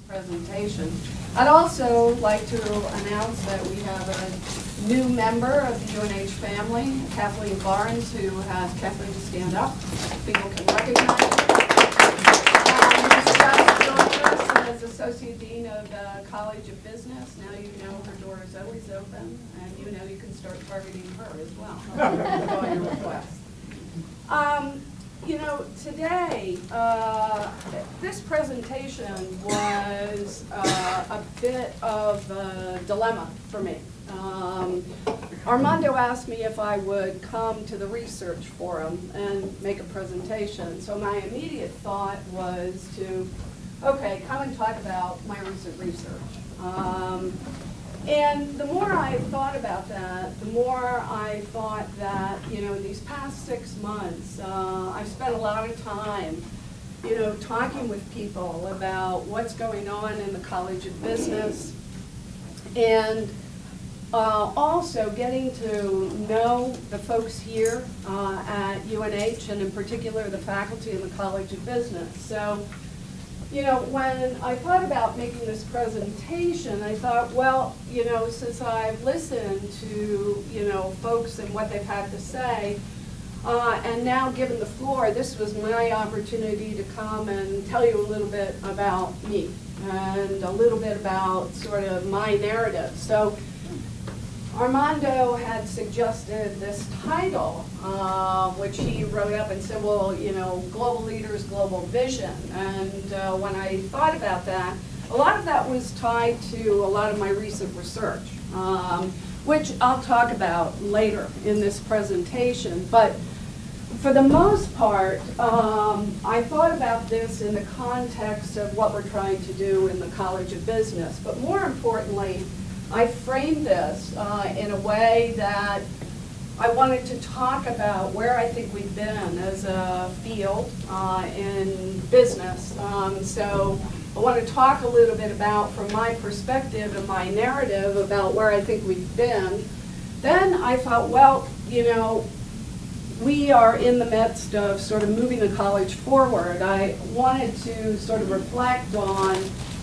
presentation. I'd also like to announce that we have a new member of the UNH family, Kathleen Barnes, who has, Kathleen, to stand up. People can recognize her. Who's just joined us as Associate Dean of the College of Business. Now you know her door is always open, and you know you can start targeting her as well. All your requests. You know, today, this presentation was a bit of a dilemma for me. Armando asked me if I would come to the research forum and make a presentation. So my immediate thought was to, okay, come and talk about my recent research. And the more I thought about that, the more I thought that, you know, these past 6 months, I've spent a lot of time, you know, talking with people about what's going on in the College of Business, and also getting to know the folks here at UNH, and in particular the faculty in the College of Business. So, you know, when I thought about making this presentation, I thought, well, you know, since I've listened to, you know, folks and what they've had to say, and now given the floor, this was my opportunity to come and tell you a little bit about me and a little bit about sort of my narrative. So Armando had suggested this title, which he wrote up and said, well, you know, global leaders, global vision. And when I thought about that, a lot of that was tied to a lot of my recent research, which I'll talk about later in this presentation. But for the most part, I thought about this in the context of what we're trying to do in the College of Business. But more importantly, I framed this in a way that I wanted to talk about where I think we've been as a field in business. So I want to talk a little bit about, from my perspective and my narrative, about where I think we've been. Then I thought, well, you know, we are in the midst of sort of moving the college forward. I wanted to sort of reflect on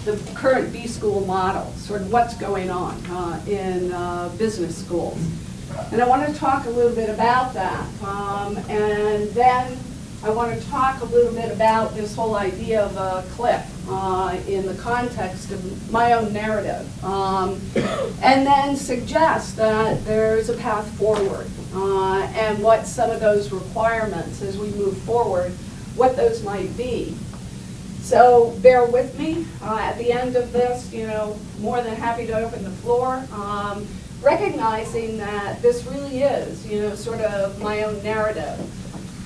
the current B-school model, sort of what's going on in business schools. And I want to talk a little bit about that. And then I want to talk a little bit about this whole idea of a cliff in the context of my own narrative. And then suggest that there's a path forward and what some of those requirements as we move forward, what those might be. So bear with me. At the end of this, you know, more than happy to open the floor, recognizing that this really is, you know, sort of my own narrative.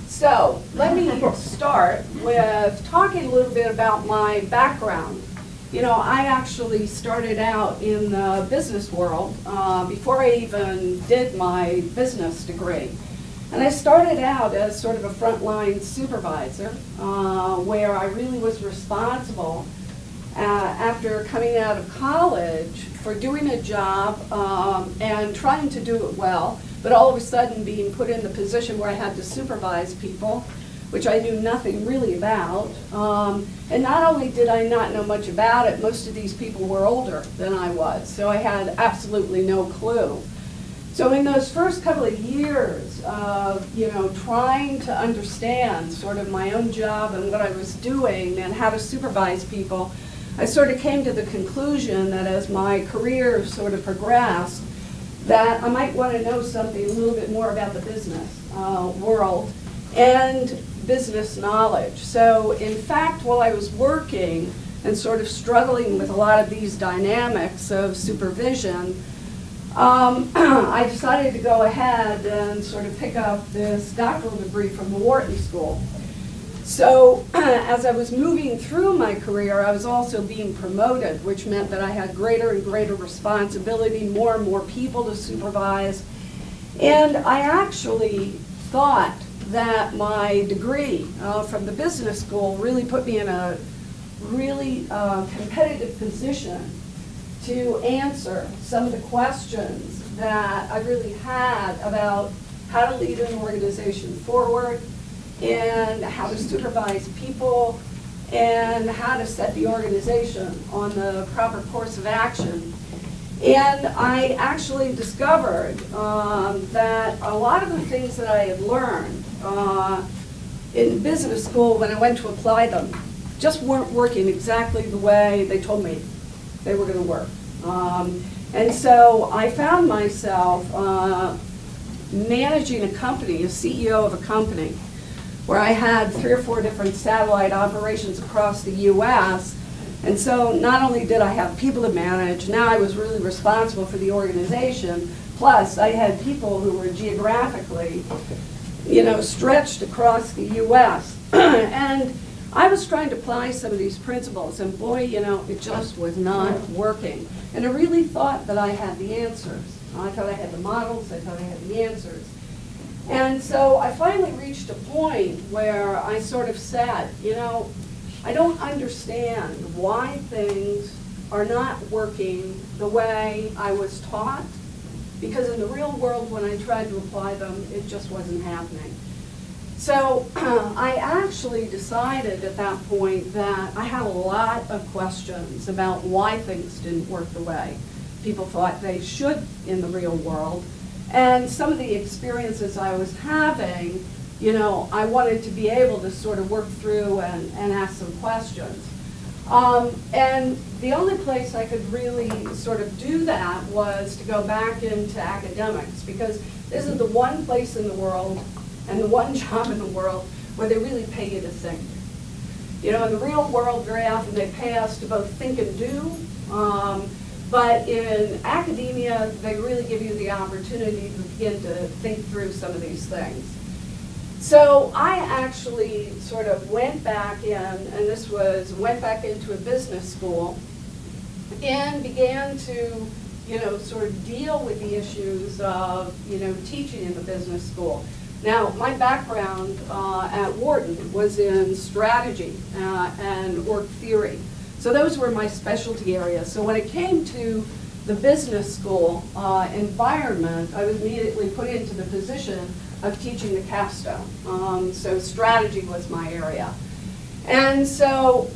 So let me start with talking a little bit about my background. You know, I actually started out in the business world before I even did my business degree. And I started out as sort of a frontline supervisor, where I really was responsible after coming out of college for doing a job and trying to do it well, but all of a sudden being put in the position where I had to supervise people, which I knew nothing really about. And not only did I not know much about it, most of these people were older than I was, so I had absolutely no clue. So in those first couple of years of, you know, trying to understand sort of my own job and what I was doing and how to supervise people, I sort of came to the conclusion that as my career sort of progressed, that I might want to know something a little bit more about the business world and business knowledge. So in fact, while I was working and sort of struggling with a lot of these dynamics of supervision, I decided to go ahead and sort of pick up this doctoral degree from the Wharton School. So as I was moving through my career, I was also being promoted, which meant that I had greater and greater responsibility, more and more people to supervise. And I actually thought that my degree from the business school really put me in a really competitive position to answer some of the questions that I really had about how to lead an organization forward and how to supervise people and how to set the organization on the proper course of action. And I actually discovered that a lot of the things that I had learned in business school when I went to apply them just weren't working exactly the way they told me they were going to work. And so I found myself managing a company, a CEO of a company, where I had 3 or 4 different satellite operations across the U.S. And so not only did I have people to manage, now I was really responsible for the organization. Plus, I had people who were geographically, stretched across the U.S. And I was trying to apply some of these principles, and boy, it just was not working. And I really thought that I had the answers. I thought I had the models, I thought I had the answers. And so I finally reached a point where I sort of said, I don't understand why things are not working the way I was taught, because in the real world, when I tried to apply them, it just wasn't happening. So I actually decided at that point that I had a lot of questions about why things didn't work the way people thought they should in the real world. And some of the experiences I was having, I wanted to be able to sort of work through and ask some questions. And the only place I could really sort of do that was to go back into academics, because this is the one place in the world and the one job in the world where they really pay you to think. In the real world, very often they pay us to both think and do, but in academia, they really give you the opportunity to begin to think through some of these things. So I actually sort of went back in, and went back into a business school and began to, sort of deal with the issues of, teaching in the business school. Now, my background at Wharton was in strategy and work theory. So those were my specialty areas. So when it came to the business school environment, I was immediately put into the position of teaching the capstone. So strategy was my area. And so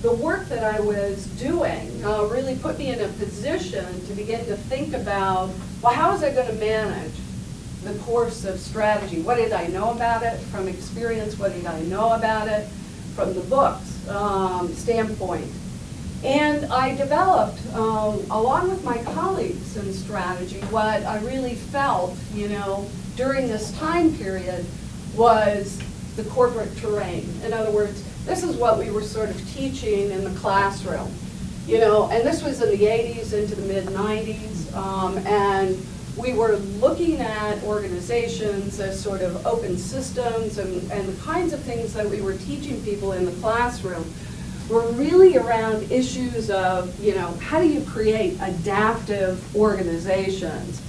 the work that I was doing really put me in a position to begin to think about, well, how was I going to manage the course of strategy? What did I know about it from experience? What did I know about it from the books standpoint? And I developed, along with my colleagues in strategy, what I really felt, during this time period was the corporate terrain. In other words, this is what we were sort of teaching in the classroom, and this was in the 80s into the mid-90s, and we were looking at organizations as sort of open systems, and the kinds of things that we were teaching people in the classroom were really around issues of, how do you create adaptive organizations?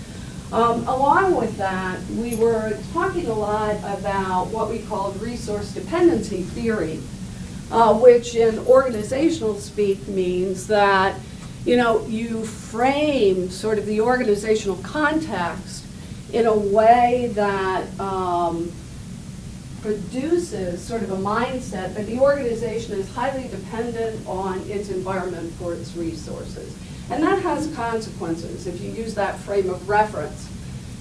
Along with that, we were talking a lot about what we called resource dependency theory, which in organizational speak means that, you frame sort of the organizational context in a way that produces sort of a mindset that the organization is highly dependent on its environment for its resources. And that has consequences if you use that frame of reference.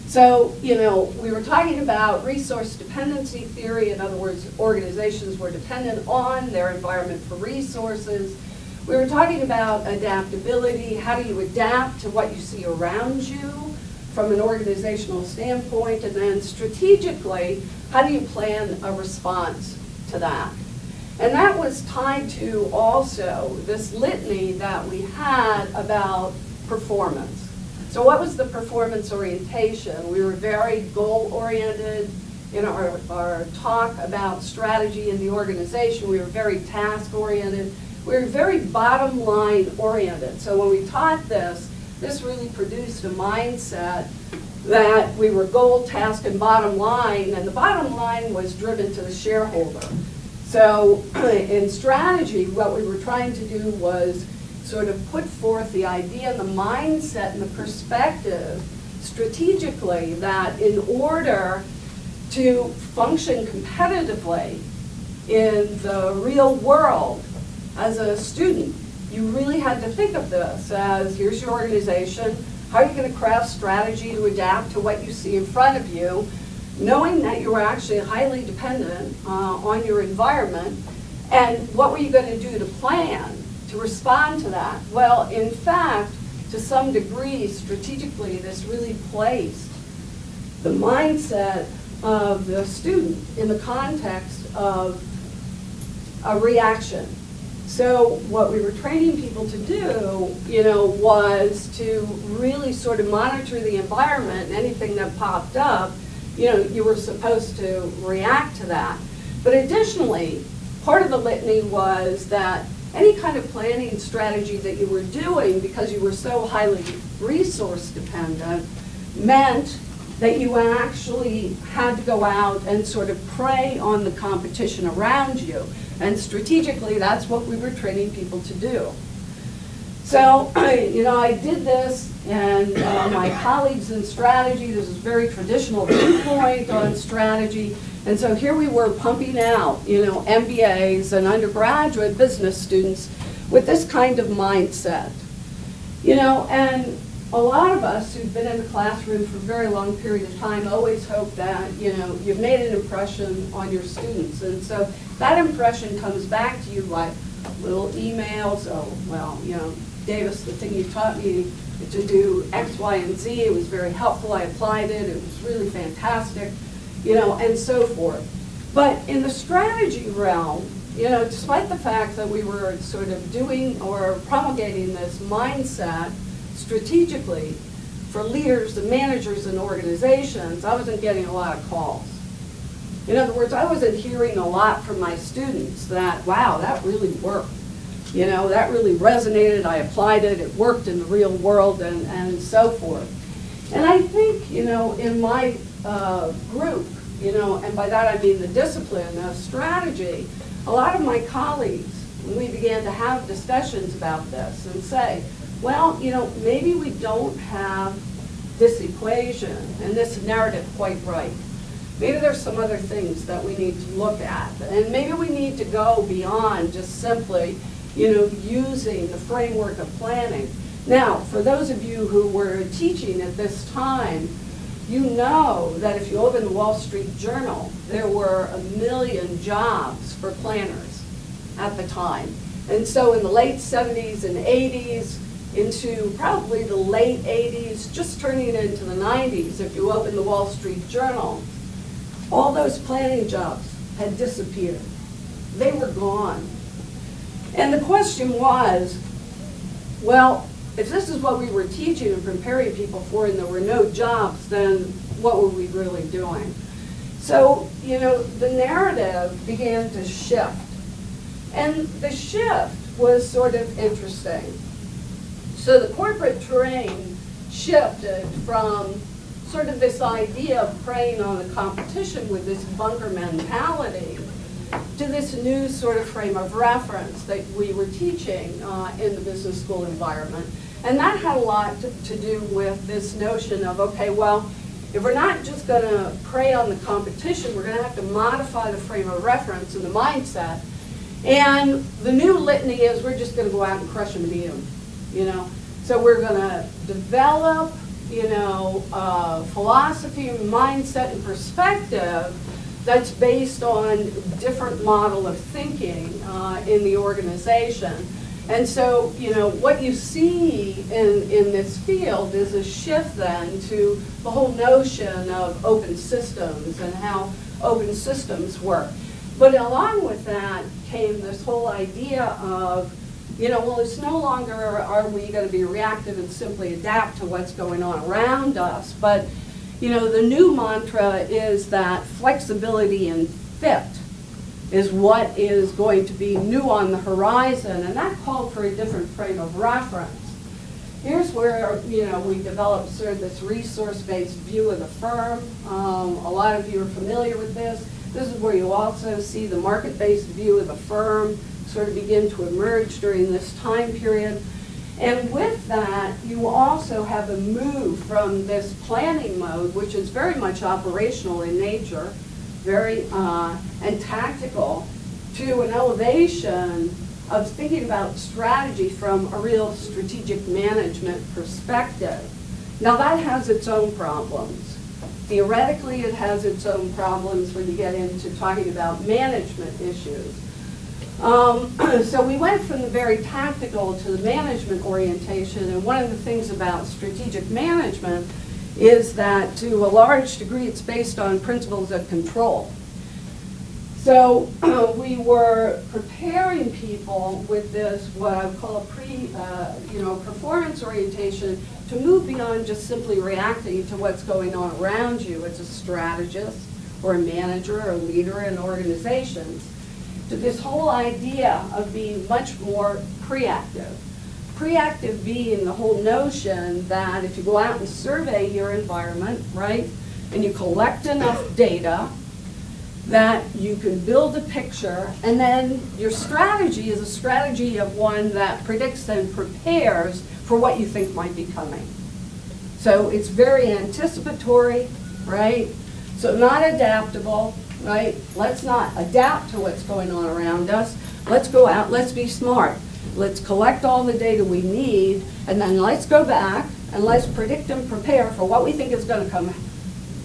So, we were talking about resource dependency theory. In other words, organizations were dependent on their environment for resources. We were talking about adaptability. How do you adapt to what you see around you from an organizational standpoint? And then strategically, how do you plan a response to that? And that was tied to also this litany that we had about performance. So what was the performance orientation? We were very goal-oriented in our talk about strategy in the organization. We were very task-oriented. We were very bottom-line oriented. So when we taught this really produced a mindset that we were goal, task, and bottom line, and the bottom line was driven to the shareholder. So in strategy, what we were trying to do was sort of put forth the idea and the mindset and the perspective strategically that in order to function competitively in the real world as a student, you really had to think of this as, here's your organization, how are you going to craft strategy to adapt to what you see in front of you, knowing that you were actually highly dependent on your environment, and what were you going to do to plan to respond to that? Well, in fact, to some degree, strategically, this really placed the mindset of the student in the context of a reaction. So what we were training people to do, was to really sort of monitor the environment, and anything that popped up, you were supposed to react to that. But additionally, part of the litany was that any kind of planning strategy that you were doing, because you were so highly resource dependent, meant that you actually had to go out and sort of prey on the competition around you. And strategically, that's what we were training people to do. So, I did this, and my colleagues in strategy, this is a very traditional viewpoint on strategy, and so here we were pumping out, MBAs and undergraduate business students with this kind of mindset. And a lot of us who've been in the classroom for a very long period of time always hope that, you've made an impression on your students. And so that impression comes back to you like little emails, Davis, the thing you taught me to do X, Y, and Z, it was very helpful, I applied it, it was really fantastic, and so forth. But in the strategy realm, despite the fact that we were sort of doing or promulgating this mindset strategically for leaders and managers and organizations, I wasn't getting a lot of calls. In other words, I wasn't hearing a lot from my students that, wow, that really worked. That really resonated, I applied it, it worked in the real world, and so forth. And I think, in my group, and by that I mean the discipline of strategy, a lot of my colleagues, when we began to have discussions about this and say, well, maybe we don't have this equation and this narrative quite right. Maybe there's some other things that we need to look at. And maybe we need to go beyond just simply, using the framework of planning. Now, for those of you who were teaching at this time, you know that if you open the Wall Street Journal, there were 1 million jobs for planners at the time. And so in the late 70s and 80s, into probably the late 80s, just turning into the 90s, if you open the Wall Street Journal, all those planning jobs had disappeared. They were gone. And the question was, well, if this is what we were teaching and preparing people for and there were no jobs, then what were we really doing? So, the narrative began to shift. And the shift was sort of interesting. So the corporate terrain shifted from sort of this idea of preying on the competition with this bunker mentality to this new sort of frame of reference that we were teaching in the business school environment. And that had a lot to do with this notion of, okay, well, if we're not just going to prey on the competition, we're going to have to modify the frame of reference and the mindset. And the new litany is we're just going to go out and crush them and eat them, So we're going to develop, philosophy, mindset, and perspective that's based on different model of thinking in the organization. And so, what you see in this field is a shift then to the whole notion of open systems and how open systems work. But along with that came this whole idea of, well, it's no longer are we going to be reactive and simply adapt to what's going on around us, but, the new mantra is that flexibility and fit is what is going to be new on the horizon, and that called for a different frame of reference. Here's where, we developed sort of this resource-based view of the firm. A lot of you are familiar with this. This is where you also see the market-based view of the firm sort of begin to emerge during this time period. And with that, you also have a move from this planning mode, which is very much operational in nature, very and tactical, to an elevation of thinking about strategy from a real strategic management perspective. Now that has its own problems. Theoretically, it has its own problems when you get into talking about management issues. So we went from the very tactical to the management orientation, and one of the things about strategic management is that to a large degree it's based on principles of control. So we were preparing people with this, what I would call a performance orientation, to move beyond just simply reacting to what's going on around you as a strategist or a manager or a leader in organizations, to this whole idea of being much more preactive. Preactive being the whole notion that if you go out and survey your environment, right, and you collect enough data, that you can build a picture, and then your strategy is a strategy of one that predicts and prepares for what you think might be coming. So it's very anticipatory, right? So not adaptable, right? Let's not adapt to what's going on around us. Let's go out, let's be smart. Let's collect all the data we need, and then let's go back and let's predict and prepare for what we think is going to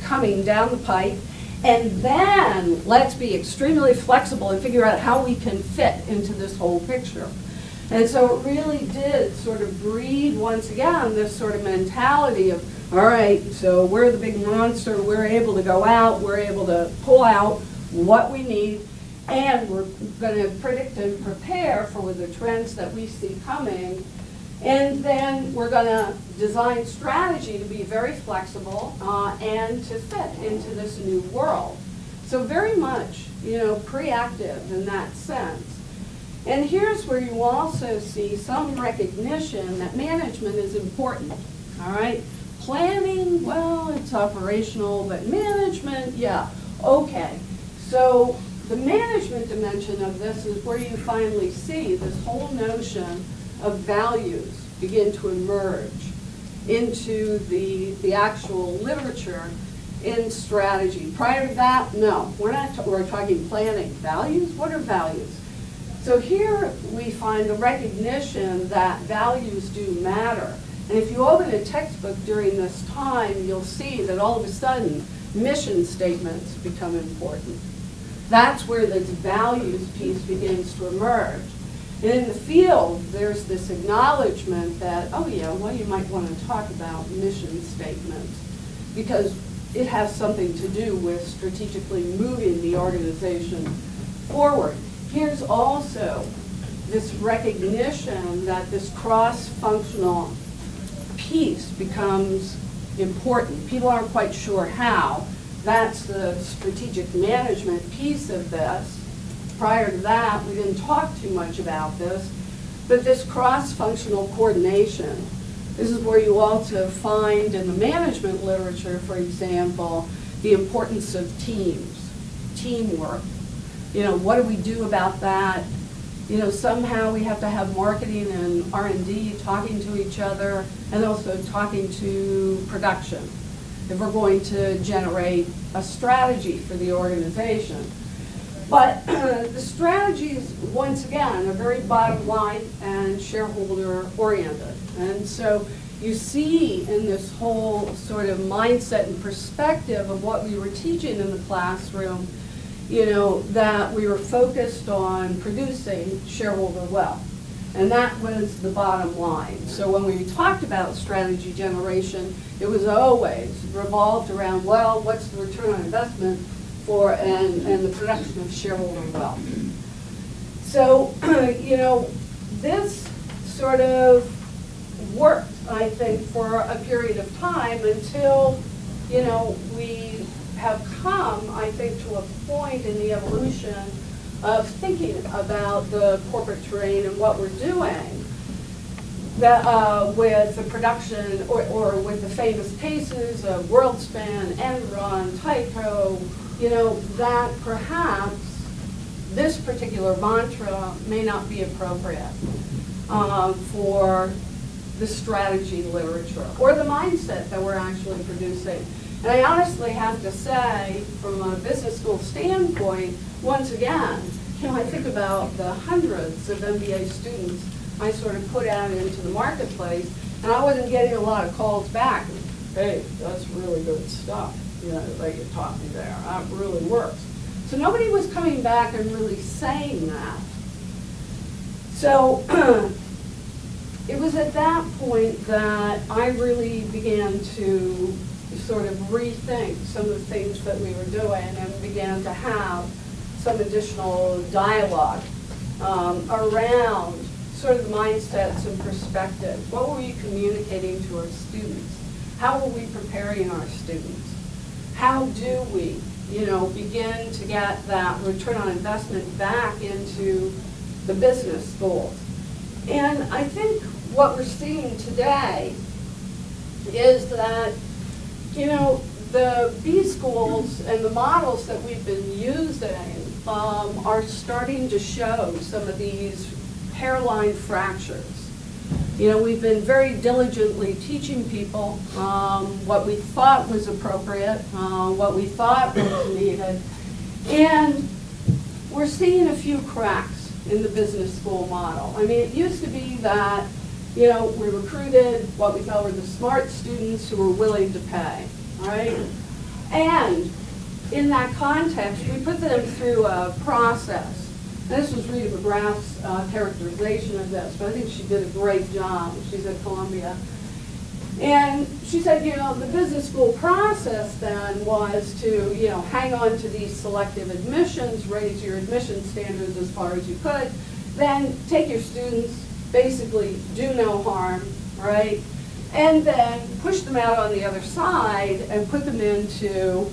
coming down the pipe. And then let's be extremely flexible and figure out how we can fit into this whole picture. And so it really did sort of breed, once again, this sort of mentality of, all right, so we're the big monster, we're able to go out, we're able to pull out what we need, and we're going to predict and prepare for the trends that we see coming. And then we're going to design strategy to be very flexible and to fit into this new world. So very much, preactive in that sense. And here's where you also see some recognition that management is important, all right? Planning, well, it's operational, but management, yeah, okay. So the management dimension of this is where you finally see this whole notion of values begin to emerge into the actual literature in strategy. Prior to that, no, we're talking planning. Values, what are values? So here we find the recognition that values do matter. And if you open a textbook during this time, you'll see that all of a sudden mission statements become important. That's where this values piece begins to emerge. And in the field, there's this acknowledgement that, oh yeah, well, you might want to talk about mission statements because it has something to do with strategically moving the organization forward. Here's also this recognition that this cross-functional piece becomes important. People aren't quite sure how. That's the strategic management piece of this. Prior to that, we didn't talk too much about this, but this cross-functional coordination, this is where you also find in the management literature, for example, the importance of teams, teamwork. What do we do about that? Somehow we have to have marketing and R&D talking to each other and also talking to production if we're going to generate a strategy for the organization. But the strategies, once again, are very bottom line and shareholder oriented. And so you see in this whole sort of mindset and perspective of what we were teaching in the classroom, that we were focused on producing shareholder wealth. And that was the bottom line. So when we talked about strategy generation, it was always revolved around, well, what's the return on investment for and the production of shareholder wealth. So, this sort of worked, I think, for a period of time until, we have come, I think, to a point in the evolution of thinking about the corporate terrain and what we're doing that, with the production or with the famous cases of WorldSpan, Enron, Tyco, that perhaps this particular mantra may not be appropriate for the strategy literature or the mindset that we're actually producing. And I honestly have to say, from a business school standpoint, once again, I think about the hundreds of MBA students I sort of put out into the marketplace, and I wasn't getting a lot of calls back. Hey, that's really good stuff, that you taught me there. That really works. So nobody was coming back and really saying that. So it was at that point that I really began to sort of rethink some of the things that we were doing and began to have some additional dialogue around sort of the mindsets and perspectives. What were we communicating to our students? How were we preparing our students? How do we, begin to get that return on investment back into the business schools? And I think what we're seeing today is that, the B schools and the models that we've been using are starting to show some of these hairline fractures. We've been very diligently teaching people what we thought was appropriate, what we thought was needed, and we're seeing a few cracks in the business school model. I mean, it used to be that, we recruited what we felt were the smart students who were willing to pay, right? And in that context, we put them through a process. And this was Rita McGrath's characterization of this, but I think she did a great job. She's at Columbia. And she said, the business school process then was to, hang on to these selective admissions, raise your admission standards as far as you could, then take your students, basically do no harm, right? And then push them out on the other side and put them into,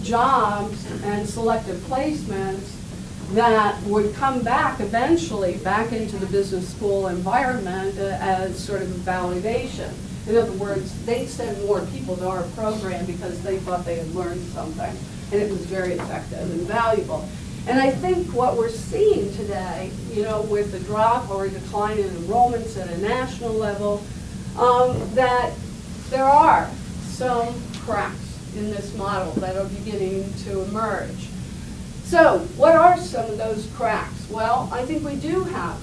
jobs and selective placements that would come back eventually back into the business school environment as sort of a validation. In other words, they'd send more people to our program because they thought they had learned something, and it was very effective and valuable. And I think what we're seeing today, with the drop or decline in enrollments at a national level, that there are some cracks in this model that are beginning to emerge. So what are some of those cracks? Well, I think we do have,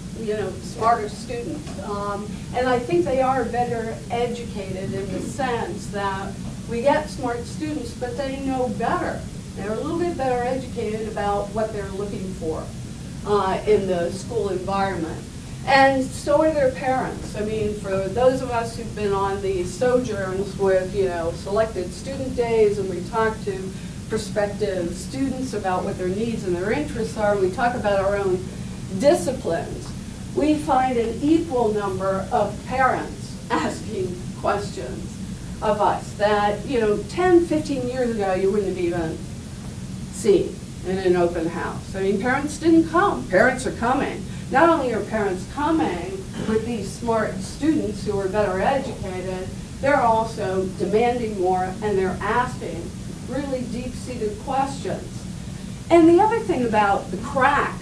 smarter students. And I think they are better educated in the sense that we get smart students, but they know better. They're a little bit better educated about what they're looking for in the school environment. And so are their parents. I mean, for those of us who've been on these sojourns with, selected student days, and we talk to prospective students about what their needs and their interests are, and we talk about our own disciplines, we find an equal number of parents asking questions of us that, 10, 15 years ago, you wouldn't have even seen in an open house. I mean, parents didn't come. Parents are coming. Not only are parents coming with these smart students who are better educated, they're also demanding more, and they're asking really deep-seated questions. And the other thing about the crack,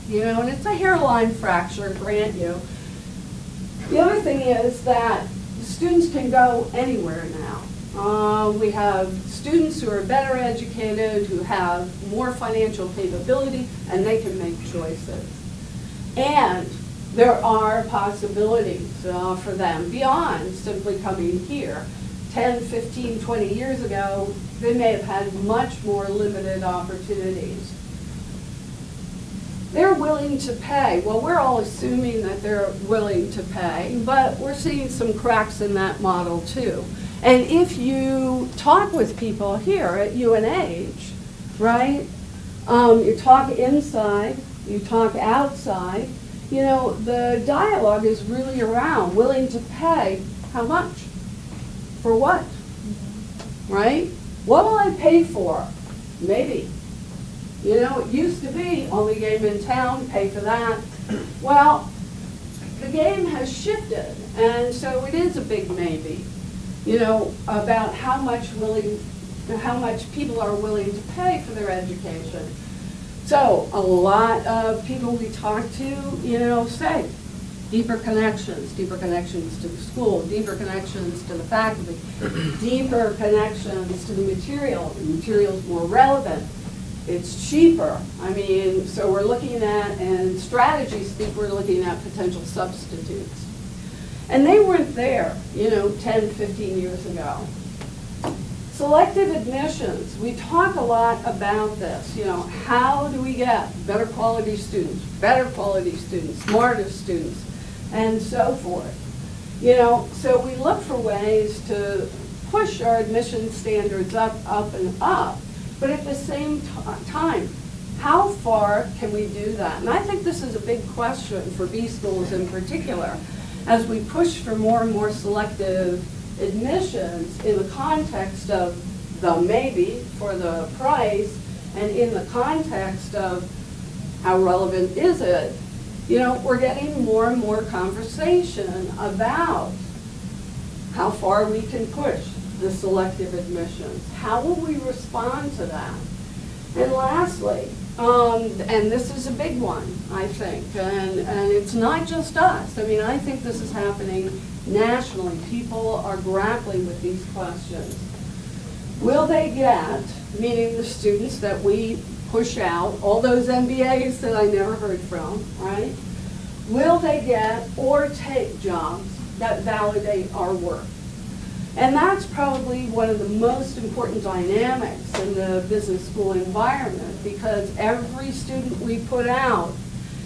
and it's a hairline fracture, grant you, the other thing is that students can go anywhere now. We have students who are better educated, who have more financial capability, and they can make choices. And there are possibilities for them beyond simply coming here. 10, 15, 20 years ago, they may have had much more limited opportunities. They're willing to pay. Well, we're all assuming that they're willing to pay, but we're seeing some cracks in that model too. And if you talk with people here at UNH, right, you talk inside, you talk outside, the dialogue is really around willing to pay how much? For what? Right? What will I pay for? Maybe. It used to be only game in town, pay for that. Well, the game has shifted, and so it is a big maybe, about how much people are willing to pay for their education. So a lot of people we talk to, say deeper connections to the school, deeper connections to the faculty, deeper connections to the material. The material's more relevant. It's cheaper. I mean, so we're looking at, and strategy speak, we're looking at potential substitutes. And they weren't there, 10, 15 years ago. Selective admissions, we talk a lot about this. How do we get better quality students, smarter students, and so forth. So we look for ways to push our admission standards up, and up, but at the same time, how far can we do that? And I think this is a big question for B schools in particular, as we push for more and more selective admissions in the context of the maybe for the price, and in the context of how relevant is it, we're getting more and more conversation about how far we can push the selective admissions. How will we respond to that? And lastly, and this is a big one, I think, and it's not just us. I mean, I think this is happening nationally. People are grappling with these questions. Will they get, meaning the students that we push out, all those MBAs that I never heard from, right? Will they get or take jobs that validate our work? And that's probably one of the most important dynamics in the business school environment, because every student we put out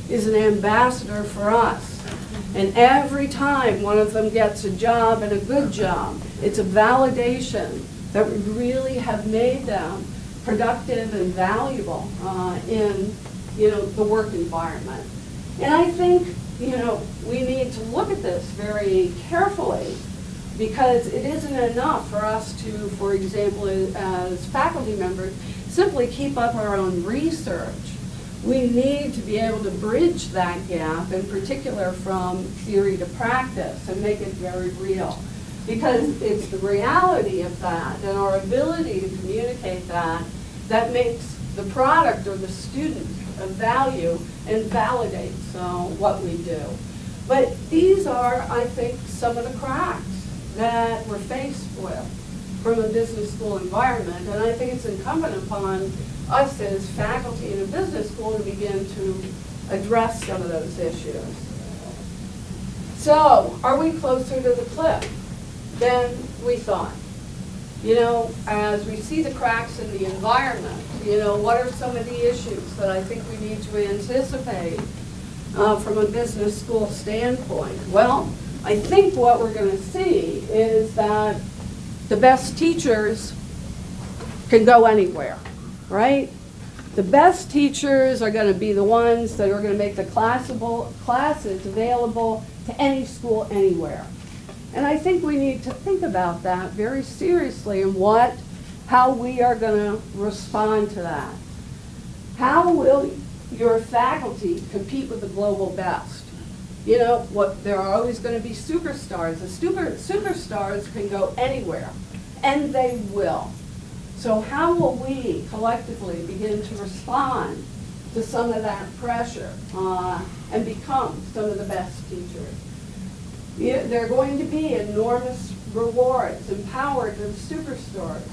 is an ambassador for us. And every time one of them gets a job, and a good job, it's a validation that we really have made them productive and valuable in the work environment. And I think we need to look at this very carefully, because it isn't enough for us to, for example, as faculty members, simply keep up our own research. We need to be able to bridge that gap, in particular from theory to practice, and make it very real. Because it's the reality of that and our ability to communicate that that makes the product or the student of value and validates what we do. But these are, I think, some of the cracks that we're faced with from a business school environment. And I think it's incumbent upon us as faculty in a business school to begin to address some of those issues. So, are we closer to the cliff than we thought? As we see the cracks in the environment, what are some of the issues that I think we need to anticipate from a business school standpoint? Well, I think what we're going to see is that the best teachers can go anywhere, right? The best teachers are going to be the ones that are going to make the classes available to any school anywhere. And I think we need to think about that very seriously, and how we are going to respond to that. How will your faculty compete with the global best? There are always going to be superstars. The superstars can go anywhere, and they will. So how will we collectively begin to respond to some of that pressure and become some of the best teachers? There are going to be enormous rewards, empowered with superstars,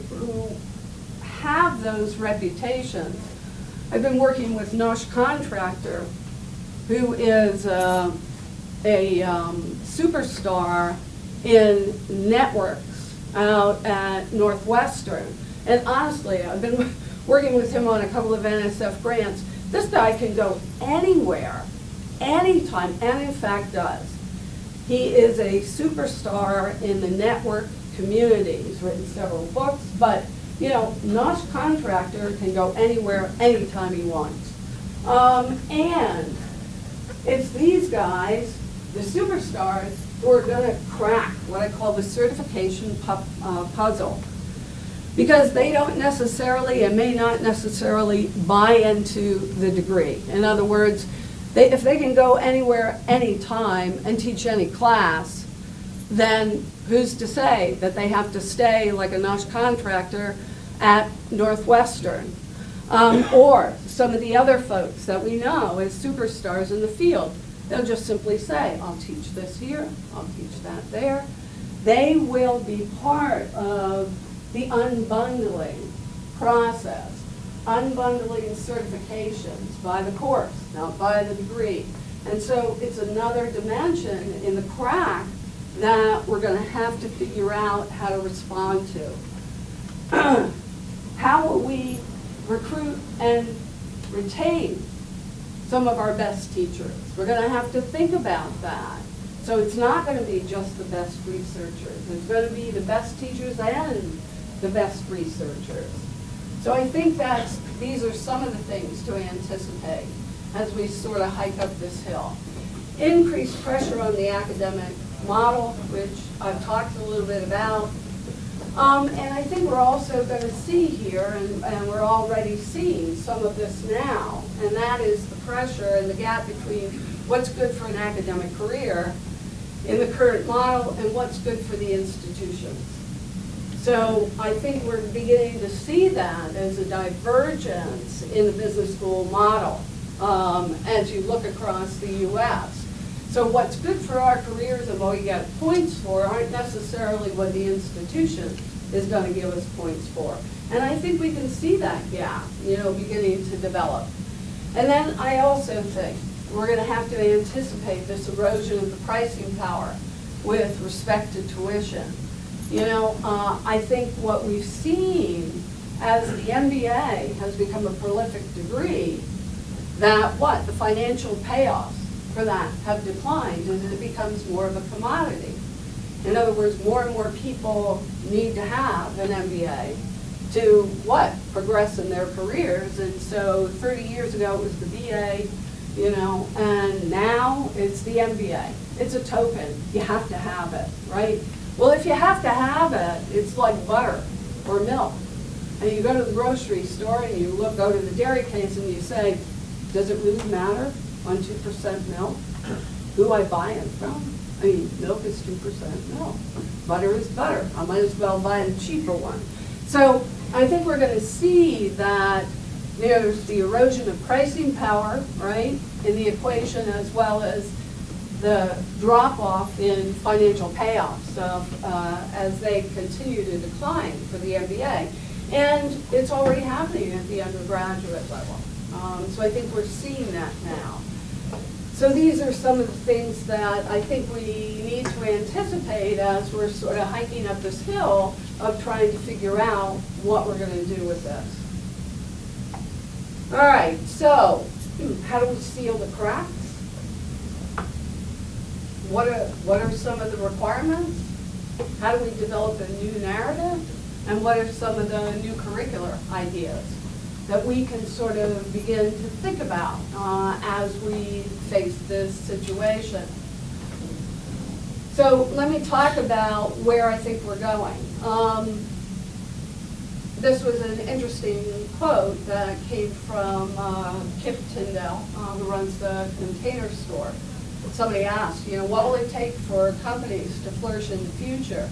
who have those reputations. I've been working with Nosh Contractor, who is a superstar in networks out at Northwestern. And honestly, I've been working with him on a couple of NSF grants. This guy can go anywhere, anytime, and in fact does. He is a superstar in the network community. He's written several books, but Nosh Contractor can go anywhere, anytime he wants. And it's these guys, the superstars, who are going to crack what I call the certification puzzle. Because they don't necessarily and may not necessarily buy into the degree. In other words, if they can go anywhere, anytime, and teach any class, then who's to say that they have to stay like a Nosh Contractor at Northwestern? Or some of the other folks that we know as superstars in the field. They'll just simply say, I'll teach this here, I'll teach that there. They will be part of the unbundling process. unbundling certifications by the course, not by the degree. And so it's another dimension in the crack that we're going to have to figure out how to respond to. How will we recruit and retain some of our best teachers? We're going to have to think about that. So it's not going to be just the best researchers. It's going to be the best teachers and the best researchers. So I think these are some of the things to anticipate as we sort of hike up this hill. Increased pressure on the academic model, which I've talked a little bit about. And I think we're also going to see here, and we're already seeing some of this now, and that is the pressure and the gap between what's good for an academic career in the current model and what's good for the institutions. So I think we're beginning to see that as a divergence in the business school model as you look across the U.S. So what's good for our careers and what we get points for aren't necessarily what the institution is going to give us points for. And I think we can see that gap, beginning to develop. And then I also think we're going to have to anticipate this erosion of the pricing power with respect to tuition. I think what we've seen as the MBA has become a prolific degree, that the financial payoffs for that have declined as it becomes more of a commodity. In other words, more and more people need to have an MBA to progress in their careers. And so 30 years ago it was the BA, and now it's the MBA. It's a token. You have to have it, right? Well, if you have to have it, it's like butter or milk. And you go to the grocery store and you go to the dairy case and you say, does it really matter on 2% milk who I buy it from? I mean, milk is 2% milk. Butter is butter. I might as well buy the cheaper one. So I think we're going to see that there's the erosion of pricing power, right, in the equation, as well as the drop-off in financial payoffs as they continue to decline for the MBA. And it's already happening at the undergraduate level. So I think we're seeing that now. So these are some of the things that I think we need to anticipate as we're sort of hiking up this hill of trying to figure out what we're going to do with this. All right, so how do we seal the cracks? What are some of the requirements? How do we develop a new narrative? And what are some of the new curricular ideas that we can sort of begin to think about as we face this situation? So let me talk about where I think we're going. This was an interesting quote that came from Kip Tyndall, who runs the Container Store. Somebody asked, what will it take for companies to flourish in the future?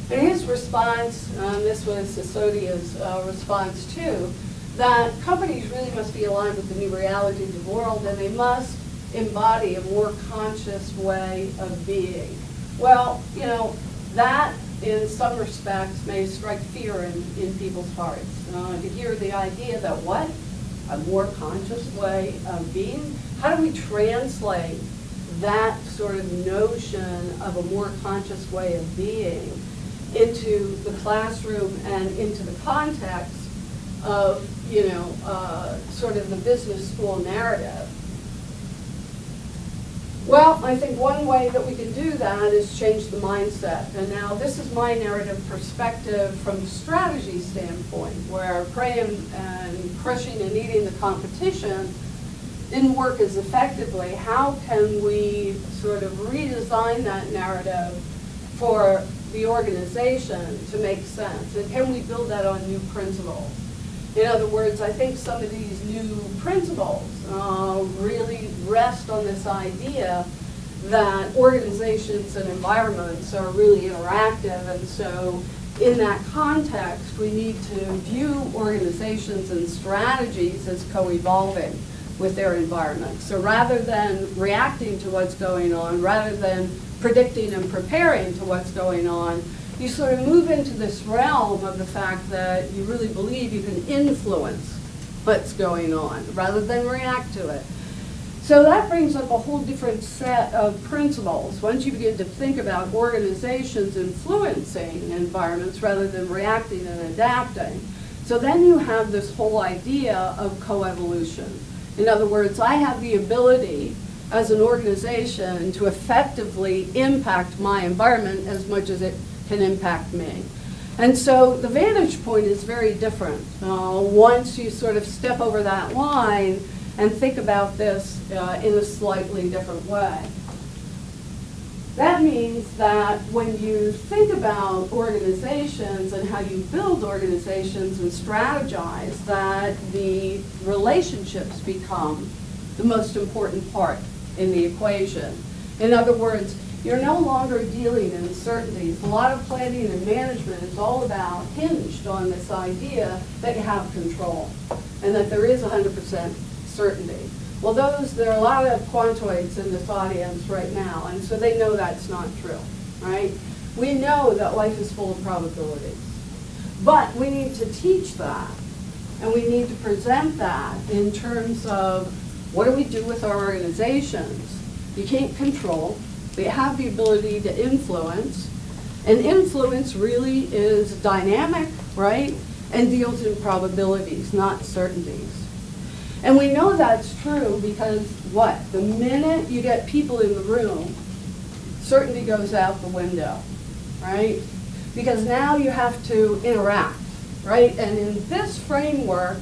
And his response, this was Sisodia's response too, that companies really must be aligned with the new realities of the world, and they must embody a more conscious way of being. Well, that in some respects may strike fear in people's hearts. To hear the idea that a more conscious way of being? How do we translate that sort of notion of a more conscious way of being into the classroom and into the context of, sort of the business school narrative? Well, I think one way that we can do that is change the mindset. And now this is my narrative perspective from the strategy standpoint, where praying and crushing and eating the competition didn't work as effectively. How can we sort of redesign that narrative for the organization to make sense? And can we build that on new principles? In other words, I think some of these new principles really rest on this idea that organizations and environments are really interactive, and so in that context, we need to view organizations and strategies as co-evolving with their environment. So rather than reacting to what's going on, rather than predicting and preparing to what's going on, you sort of move into this realm of the fact that you really believe you can influence what's going on rather than react to it. So that brings up a whole different set of principles. Once you begin to think about organizations influencing environments rather than reacting and adapting, so then you have this whole idea of coevolution. In other words, I have the ability as an organization to effectively impact my environment as much as it can impact me. And so the vantage point is very different. Once you sort of step over that line and think about this in a slightly different way. That means that when you think about organizations and how you build organizations and strategize, that the relationships become the most important part in the equation. In other words, you're no longer dealing in uncertainties. A lot of planning and management is all about hinged on this idea that you have control and that there is 100% certainty. Well, there are a lot of quantoids in this audience right now, and so they know that's not true, right? We know that life is full of probabilities, but we need to teach that, and we need to present that in terms of what do we do with our organizations? You can't control, but you have the ability to influence, and influence really is dynamic, right? And deals in probabilities, not certainties. And we know that's true because what? The minute you get people in the room, certainty goes out the window, right? Because now you have to interact, right? And in this framework,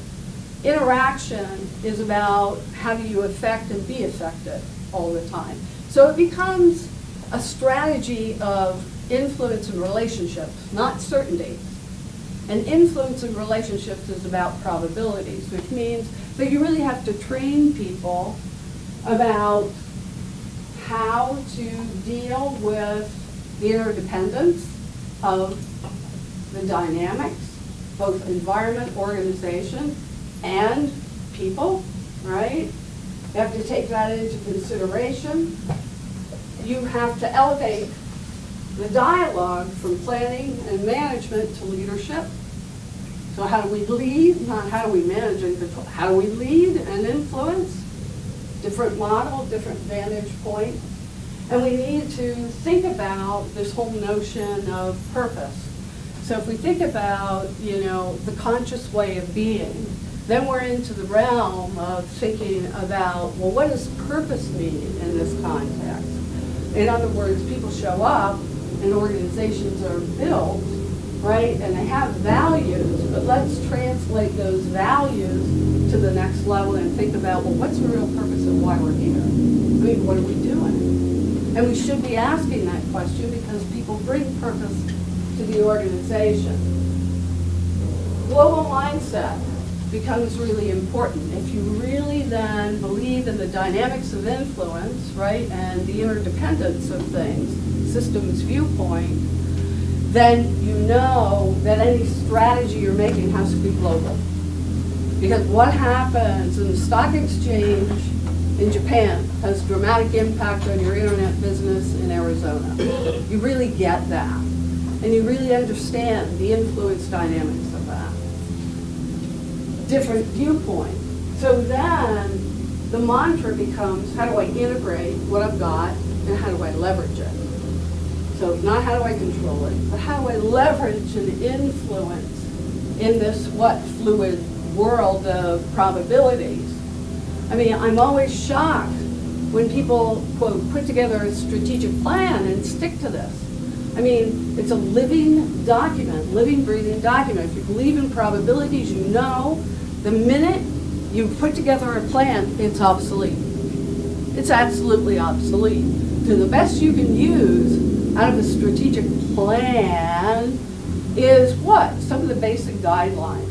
interaction is about how do you affect and be affected all the time. So it becomes a strategy of influence and relationships, not certainty. And influence in relationships is about probabilities, which means that you really have to train people about how to deal with the interdependence of the dynamics, both environment, organization, and people, right? You have to take that into consideration. You have to elevate the dialogue from planning and management to leadership. So how do we lead? Not how do we manage and control. How do we lead and influence? Different model, different vantage point. And we need to think about this whole notion of purpose. So if we think about, the conscious way of being, then we're into the realm of thinking about, well, what does purpose mean in this context? In other words, people show up and organizations are built, right, and they have values, but let's translate those values to the next level and think about, well, what's the real purpose of why we're here? I mean, what are we doing? And we should be asking that question because people bring purpose to the organization. Global mindset becomes really important. If you really then believe in the dynamics of influence, right, and the interdependence of things, systems viewpoint, then you know that any strategy you're making has to be global. Because what happens in the stock exchange in Japan has dramatic impact on your internet business in Arizona. You really get that. And you really understand the influence dynamics of that. Different viewpoint. So then the mantra becomes, how do I integrate what I've got and how do I leverage it? So not how do I control it, but how do I leverage and influence in this fluid world of probabilities? I mean, I'm always shocked when people, quote, put together a strategic plan and stick to this. I mean, it's a living document, living, breathing document. If you believe in probabilities, you know the minute you put together a plan, it's obsolete. It's absolutely obsolete. So the best you can use out of a strategic plan is what? Some of the basic guidelines,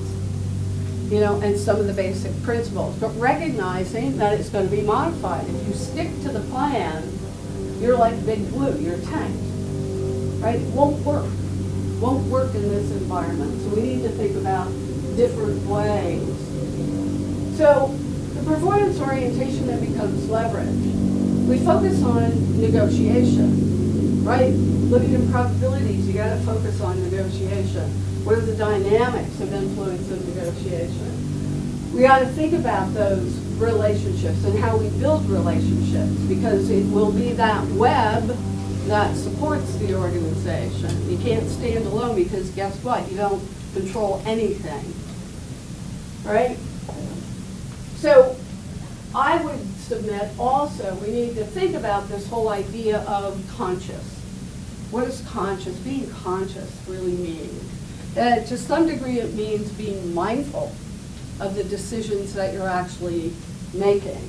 and some of the basic principles, but recognizing that it's going to be modified. If you stick to the plan, you're like Big Blue, you're tanked, right? It won't work in this environment. So we need to think about different ways. So the performance orientation then becomes leverage. We focus on negotiation, right? Living in probabilities, you got to focus on negotiation. What are the dynamics of influence and negotiation? we ought to think about those relationships and how we build relationships, because it will be that web that supports the organization. You can't stand alone, because guess what? You don't control anything, right? So I would submit also we need to think about this whole idea of conscious. What does conscious, being conscious really mean? To some degree it means being mindful of the decisions that you're actually making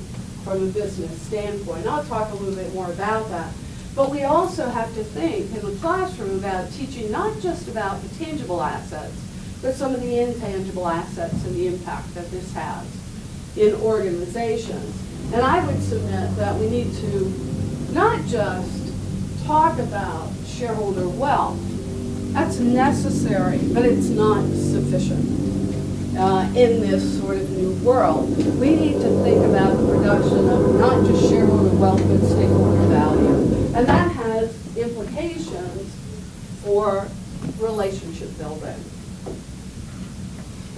from a business standpoint. I'll talk a little bit more about that. But we also have to think in the classroom about teaching not just about the tangible assets, but some of the intangible assets and the impact that this has in organizations. And I would submit that we need to not just talk about shareholder wealth. That's necessary, but it's not sufficient. In this sort of new world, we need to think about the production of not just shareholder wealth, but stakeholder value. And that has implications for relationship building.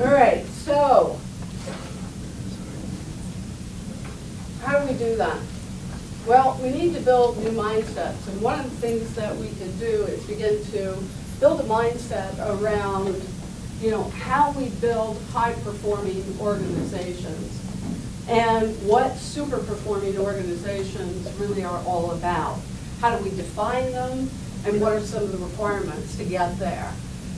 All right, so how do we do that? Well, we need to build new mindsets. And one of the things that we can do is begin to build a mindset around how we build high-performing organizations and what super-performing organizations really are all about. How do we define them, and what are some of the requirements to get there?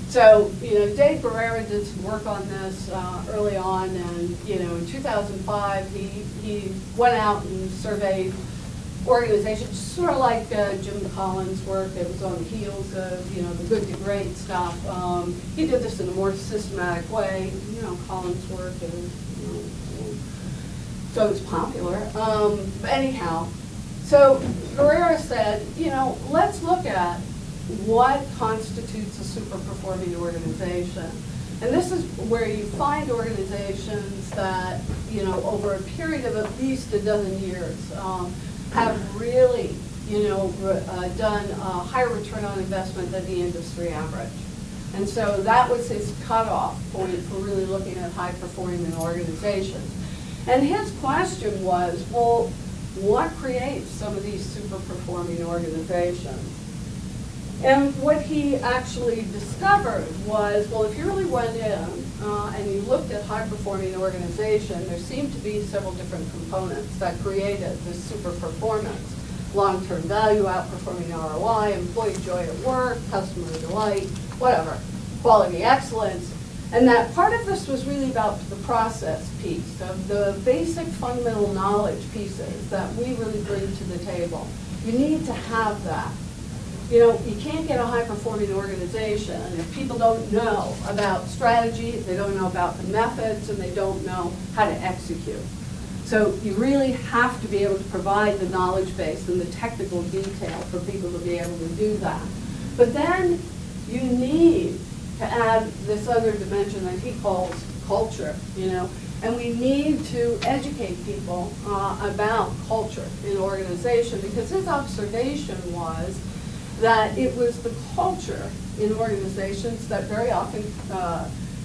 So, Dave Barrera did some work on this early on, and in 2005 he went out and surveyed organizations, sort of like Jim Collins' work. It was on the heels of the good to great stuff. He did this in a more systematic way. Collins' work is so it's popular. But anyhow, so Barrera said, let's look at what constitutes a super performing organization. And this is where you find organizations that over a period of at least a dozen years have really, done a higher return on investment than the industry average. And so that was his cutoff point for really looking at high-performing organizations. And his question was, well, what creates some of these super-performing organizations? And what he actually discovered was, well, if you really went in and you looked at high-performing organization, there seemed to be several different components that created this super performance. Long-term value, outperforming ROI, employee joy at work, customer delight, whatever, quality excellence. And that part of this was really about the process piece, of the basic fundamental knowledge pieces that we really bring to the table. You need to have that. You can't get a high-performing organization if people don't know about strategy, they don't know about the methods, and they don't know how to execute. So you really have to be able to provide the knowledge base and the technical detail for people to be able to do that. But then you need to add this other dimension that he calls culture, and we need to educate people about culture in organization, because his observation was that it was the culture in organizations that very often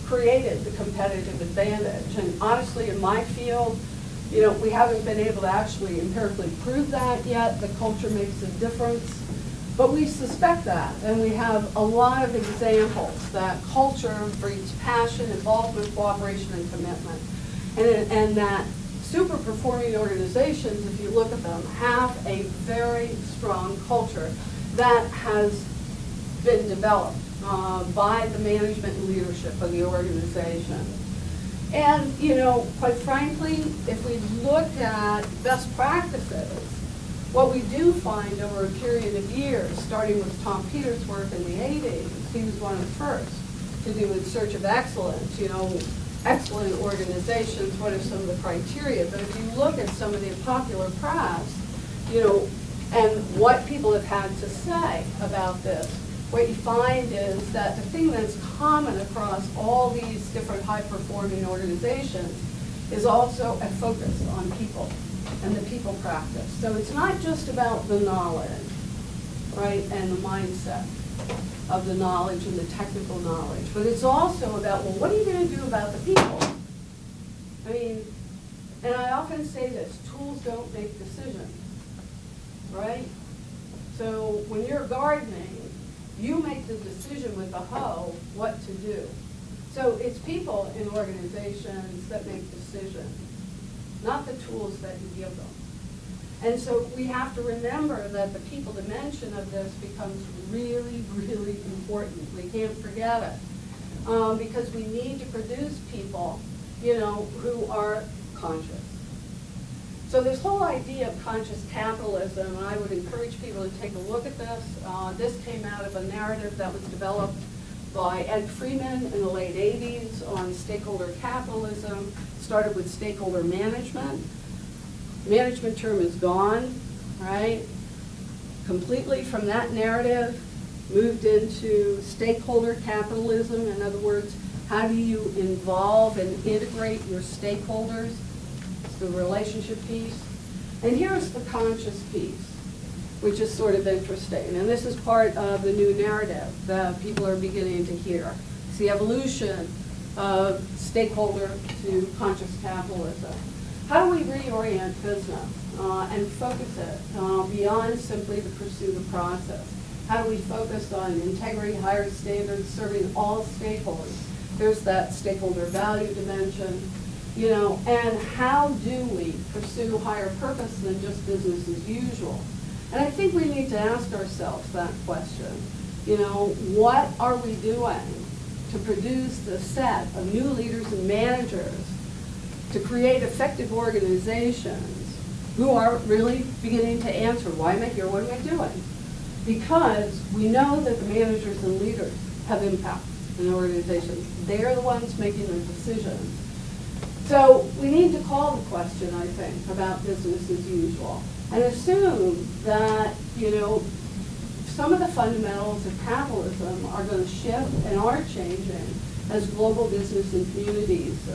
created the competitive advantage. And honestly, in my field, we haven't been able to actually empirically prove that yet. The culture makes a difference. But we suspect that, and we have a lot of examples that culture breeds passion, involvement, cooperation, and commitment. And that super performing organizations, if you look at them, have a very strong culture that has been developed by the management and leadership of the organization. And, quite frankly, if we look at best practices, what we do find over a period of years, starting with Tom Peters' work in the 80s, he was one of the first to do in search of excellence, excellent organizations, what are some of the criteria? But if you look at some of the popular press, and what people have had to say about this, what you find is that the thing that's common across all these different high-performing organizations is also a focus on people and the people practice. So it's not just about the knowledge, right, and the mindset of the knowledge and the technical knowledge, but it's also about, well, what are you going to do about the people? I mean, and I often say this, tools don't make decisions, right? So when you're gardening, you make the decision with the hoe what to do. So it's people in organizations that make decisions, not the tools that you give them. And so we have to remember that the people dimension of this becomes really, really important. We can't forget it. Because we need to produce people, you know, who are conscious. So this whole idea of conscious capitalism, and I would encourage people to take a look at this. This came out of a narrative that was developed by Ed Freeman in the late 80s on stakeholder capitalism. Started with stakeholder management. Management term is gone, right? Completely from that narrative, moved into stakeholder capitalism. In other words, how do you involve and integrate your stakeholders? It's the relationship piece. And here's the conscious piece, which is sort of interesting. And this is part of the new narrative that people are beginning to hear. It's the evolution of stakeholder to conscious capitalism. How do we reorient business and focus it beyond simply the pursuit of process? How do we focus on integrity, higher standards, serving all stakeholders? There's that stakeholder value dimension, you know, and how do we pursue higher purpose than just business as usual? And I think we need to ask ourselves that question. You know, what are we doing to produce the set of new leaders and managers to create effective organizations who are really beginning to answer, why am I here, what am I doing? Because we know that the managers and leaders have impact in the organization. They're the ones making the decisions. So we need to call the question, I think, about business as usual and assume that, you know, some of the fundamentals of capitalism are going to shift and are changing as global business and communities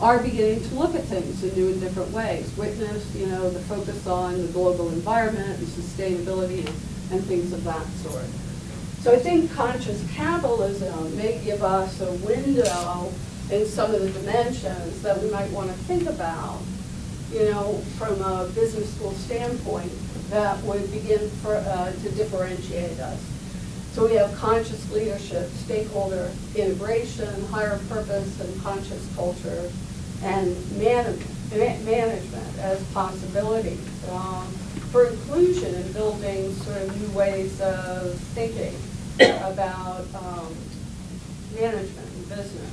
are beginning to look at things in new and different ways. Witness, you know, the focus on the global environment and sustainability and things of that sort. So I think conscious capitalism may give us a window in some of the dimensions that we might want to think about, you know, from a business school standpoint that would begin to differentiate us. So we have conscious leadership, stakeholder integration, higher purpose and conscious culture, and management as possibilities for inclusion in building sort of new ways of thinking about management and business.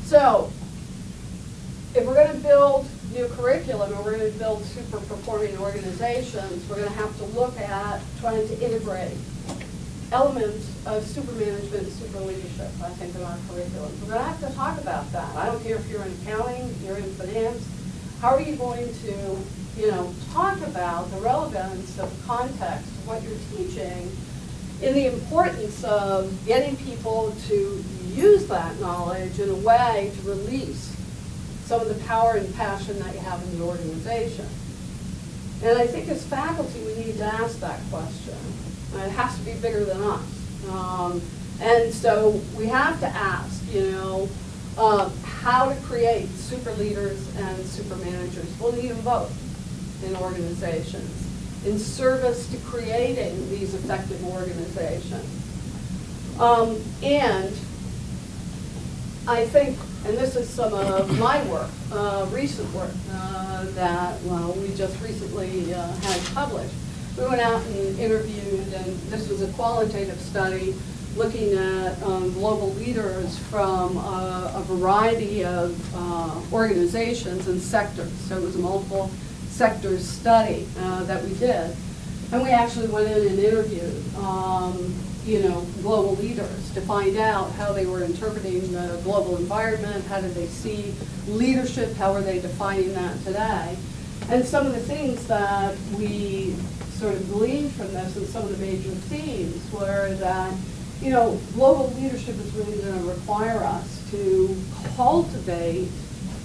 So if we're going to build new curriculum and we're going to build super performing organizations, we're going to have to look at trying to integrate elements of super management and super leadership, I think, in our curriculum. We're going to have to talk about that. I don't care if you're in accounting, you're in finance. How are you going to, you know, talk about the relevance of the context of what you're teaching in the importance of getting people to use that knowledge in a way to release some of the power and passion that you have in the organization? And I think as faculty, we need to ask that question. And it has to be bigger than us. And so we have to ask, you know, how to create super leaders and super managers. We'll need them both in organizations in service to creating these effective organizations. And I think, and this is some of my work, recent work that we just recently had published. We went out and interviewed, and this was a qualitative study looking at global leaders from a variety of organizations and sectors. So it was a multiple sectors study that we did. And we actually went in and interviewed you know, global leaders to find out how they were interpreting the global environment, how did they see leadership, how are they defining that today. And some of the things that we sort of gleaned from this and some of the major themes were that, you know, global leadership is really going to require us to cultivate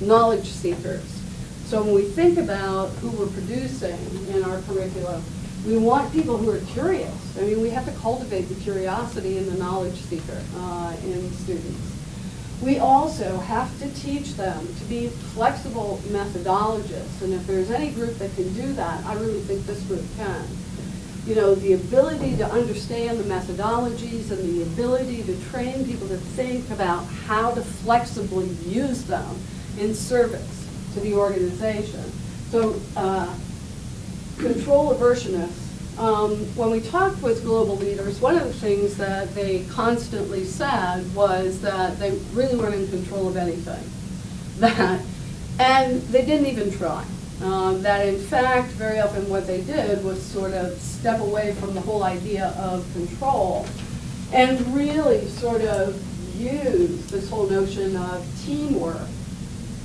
knowledge seekers. So when we think about who we're producing in our curriculum, we want people who are curious. I mean, we have to cultivate the curiosity and the knowledge seeker in students. We also have to teach them to be flexible methodologists, and if there's any group that can do that, I really think this group can. You know, the ability to understand the methodologies and the ability to train people to think about how to flexibly use them in service to the organization. So, control aversionists. When we talked with global leaders, one of the things that they constantly said was that they really weren't in control of anything. And they didn't even try. That in fact, very often what they did was sort of step away from the whole idea of control and really sort of use this whole notion of teamwork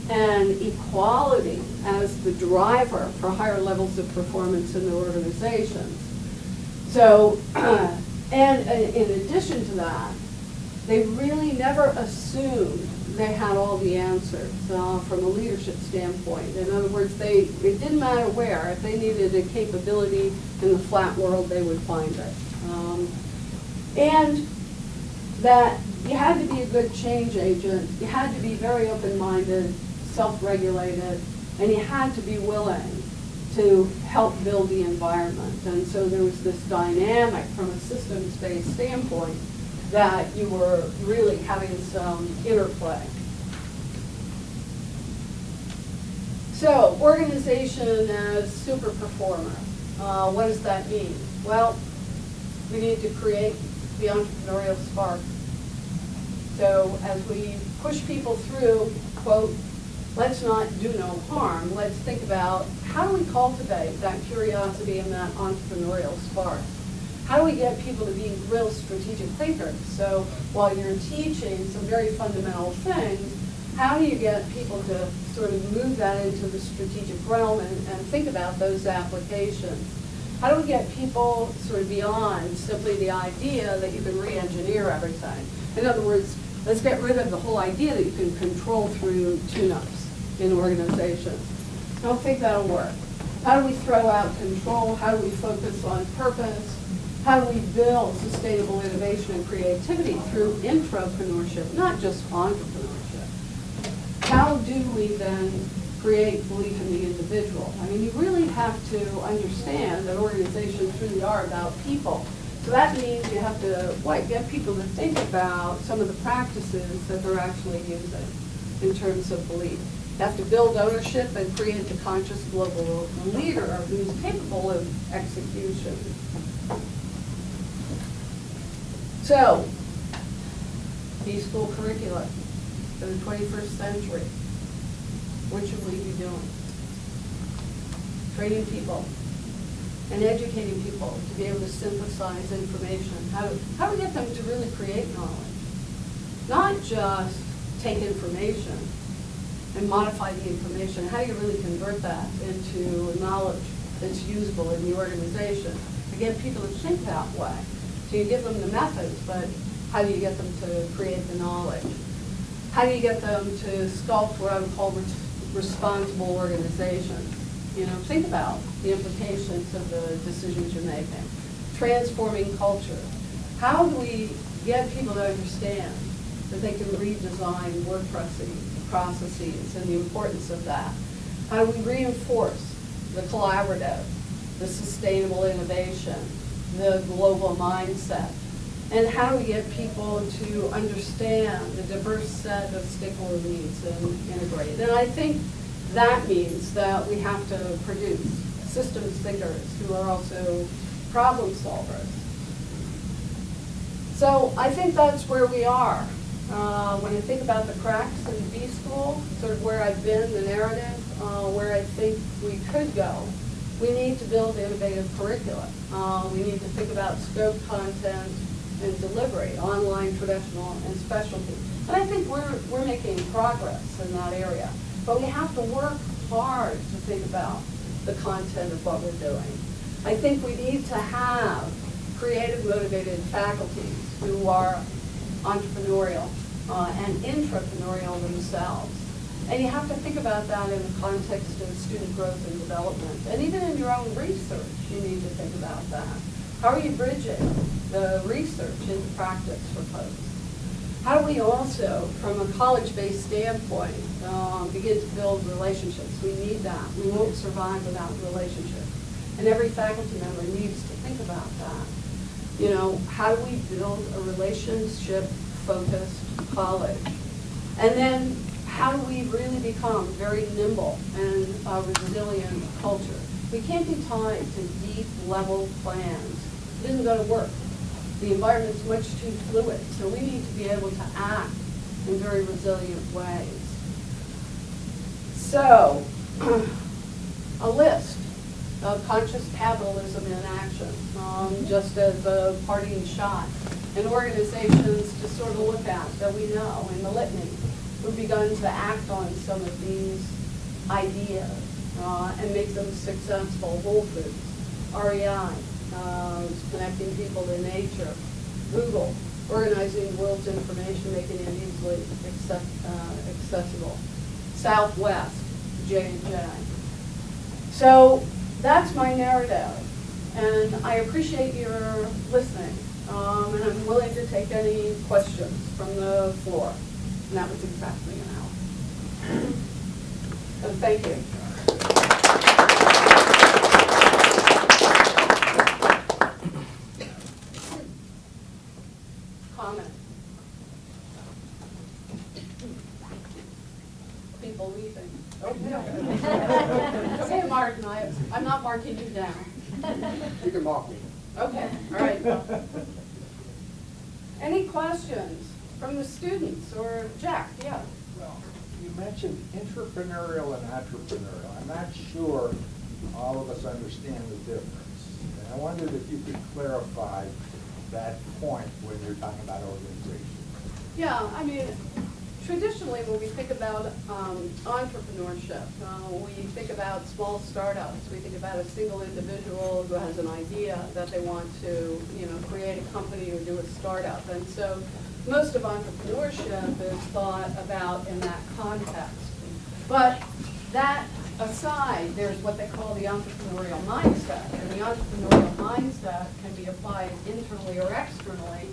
and equality as the driver for higher levels of performance in their organizations. So, and in addition to that, they really never assumed they had all the answers from a leadership standpoint. In other words, it didn't matter where. If they needed a capability in the flat world, they would find it. And that you had to be a good change agent. You had to be very open-minded, self-regulated, and you had to be willing to help build the environment. And so there was this dynamic from a systems-based standpoint that you were really having some interplay. So, organization as super performer. What does that mean? Well, we need to create the entrepreneurial spark. So as we push people through, quote, let's not do no harm, let's think about how do we cultivate that curiosity and that entrepreneurial spark? How do we get people to be real strategic thinkers? So while you're teaching some very fundamental things, how do you get people to sort of move that into the strategic realm and think about those applications? How do we get people sort of beyond simply the idea that you can re-engineer everything? In other words, let's get rid of the whole idea that you can control through tune-ups in organizations. I don't think that'll work. How do we throw out control? How do we focus on purpose? How do we build sustainable innovation and creativity through intrapreneurship, not just entrepreneurship? How do we then create belief in the individual? I mean, you really have to understand that organizations really are about people. So that means you have to get people to think about some of the practices that they're actually using in terms of belief. You have to build ownership and create the conscious global leader who's capable of execution. So, B-school curricula for the 21st century. What should we be doing? Training people and educating people to be able to synthesize information. How do we get them to really create knowledge? Not just take information and modify the information. How do you really convert that into knowledge that's usable in the organization? To get people to think that way. So you give them the methods, but how do you get them to create the knowledge? How do you get them to sculpt what I would call responsible organizations? You know, think about the implications of the decisions you're making. Transforming culture. How do we get people to understand that they can redesign work processes and the importance of that? How do we reinforce the collaborative, the sustainable innovation, the global mindset? And how do we get people to understand the diverse set of stakeholder needs and integrate? And I think that means that we have to produce systems thinkers who are also problem solvers. So I think that's where we are. When I think about the cracks in B-school, sort of where I've been, the narrative, where I think we could go, we need to build innovative curricula. We need to think about scope, content, and delivery, online, traditional, and specialty. And I think we're making progress in that area. But we have to work hard to think about the content of what we're doing. I think we need to have creative, motivated faculties who are entrepreneurial and intrapreneurial themselves. And you have to think about that in the context of student growth and development. And even in your own research, you need to think about that. How are you bridging the research into practice for folks? how do we also, from a college-based standpoint, begin to build relationships? We need that. We won't survive without relationships. And every faculty member needs to think about that. You know, how do we build a relationship-focused college? And then how do we really become very nimble and a resilient culture? We can't be tied to deep level plans. It isn't going to work. The environment's much too fluid, so we need to be able to act in very resilient ways. So, a list of conscious capitalism in action, just as a parting shot, and organizations to sort of look at that we know in the litany. We've begun to act on some of these ideas and make them successful. Whole Foods, REI, connecting people to nature. Google, organizing the world's information, making it easily accessible. Southwest, J&J. So that's my narrative, and I appreciate your listening, and I'm willing to take any questions from the floor. And that was exactly an hour. And thank you. Comment. People leaving. Okay. Okay, Martin, I'm not marking you down. You can mark me. Okay, all right. Any questions from the students or Jack? Yeah. Well, you mentioned intrapreneurial and entrepreneurial. I'm not sure all of us understand the difference. And I wondered if you could clarify that point when you're talking about organization. Yeah, I mean, traditionally when we think about entrepreneurship, we think about small startups. We think about a single individual who has an idea that they want to, create a company or do a startup. And so most of entrepreneurship is thought about in that context. But that aside, there's what they call the entrepreneurial mindset. And the entrepreneurial mindset can be applied internally or externally.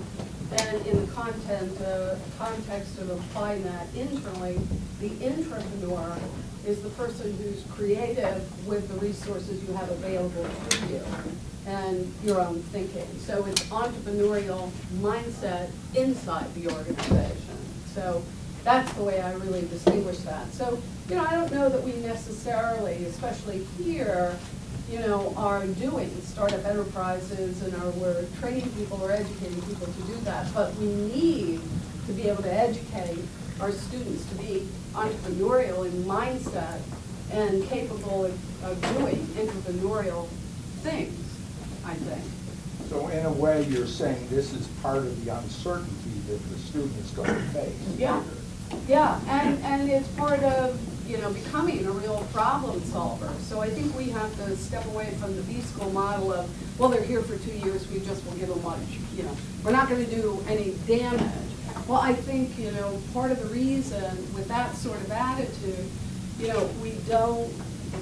And in the context of applying that internally, the intrapreneur is the person who's creative with the resources you have available to you and your own thinking. So it's entrepreneurial mindset inside the organization. So that's the way I really distinguish that. So, I don't know that we necessarily, especially here, are doing startup enterprises and we're training people or educating people to do that. But we need to be able to educate our students to be entrepreneurial in mindset and capable of doing entrepreneurial things, I think. So in a way, you're saying this is part of the uncertainty that the student is going to face. Yeah, yeah, and it's part of becoming a real problem solver. So I think we have to step away from the B-school model of, well, they're here for 2 years, we just will give them lunch. We're not going to do any damage. Well, I think, part of the reason with that sort of attitude, we don't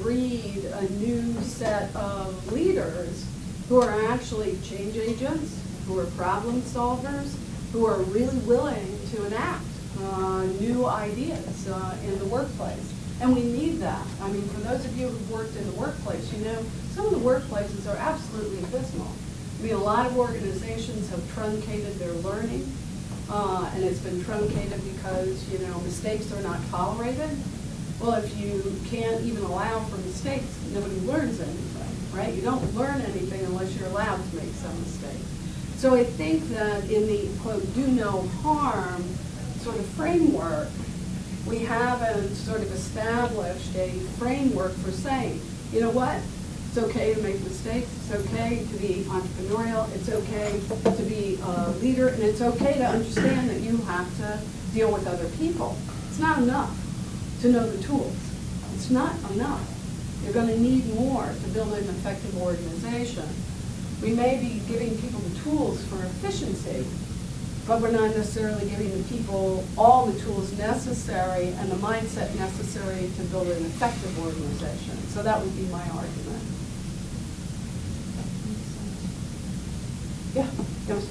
breed a new set of leaders who are actually change agents, who are problem solvers, who are really willing to enact new ideas in the workplace. And we need that. I mean, for those of you who've worked in the workplace, some of the workplaces are absolutely abysmal. I mean, a lot of organizations have truncated their learning, and it's been truncated because, mistakes are not tolerated. Well, if you can't even allow for mistakes, nobody learns anything, right? You don't learn anything unless you're allowed to make some mistakes. So I think that in the, quote, do no harm sort of framework, we haven't sort of established a framework for saying, you know what, it's okay to make mistakes, it's okay to be entrepreneurial, it's okay to be a leader, and it's okay to understand that you have to deal with other people. It's not enough to know the tools. It's not enough. You're going to need more to build an effective organization. We may be giving people the tools for efficiency, but we're not necessarily giving the people all the tools necessary and the mindset necessary to build an effective organization. So that would be my argument. Yeah, yes.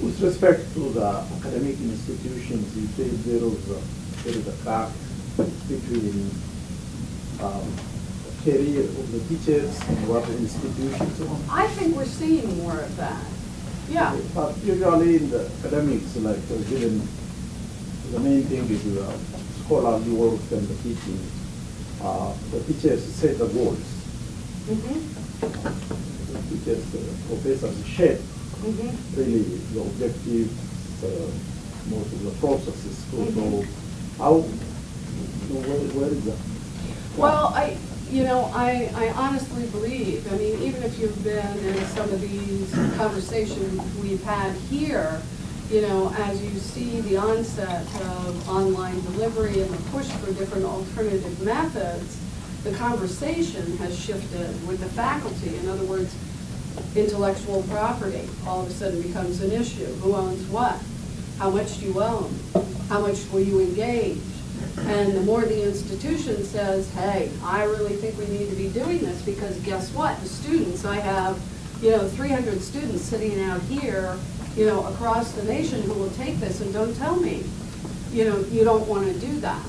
With respect to the academic institutions, you say there is a gap between career of the teachers and what the institutions want. I think we're seeing more of that. Yeah. But usually in the academics, like given the main thing is scholarly work and the teaching, the teachers set the goals. The teachers, professors shape really the objectives, most of the processes. So how, where is that? Well, I honestly believe, I mean, even if you've been in some of these conversations we've had here, as you see the onset of online delivery and the push for different alternative methods, the conversation has shifted with the faculty. In other words, intellectual property all of a sudden becomes an issue. Who owns what? How much do you own? How much will you engage? And the more the institution says, hey, I really think we need to be doing this, because guess what? The students, I have, 300 students sitting out here, across the nation who will take this, and don't tell me, you don't want to do that.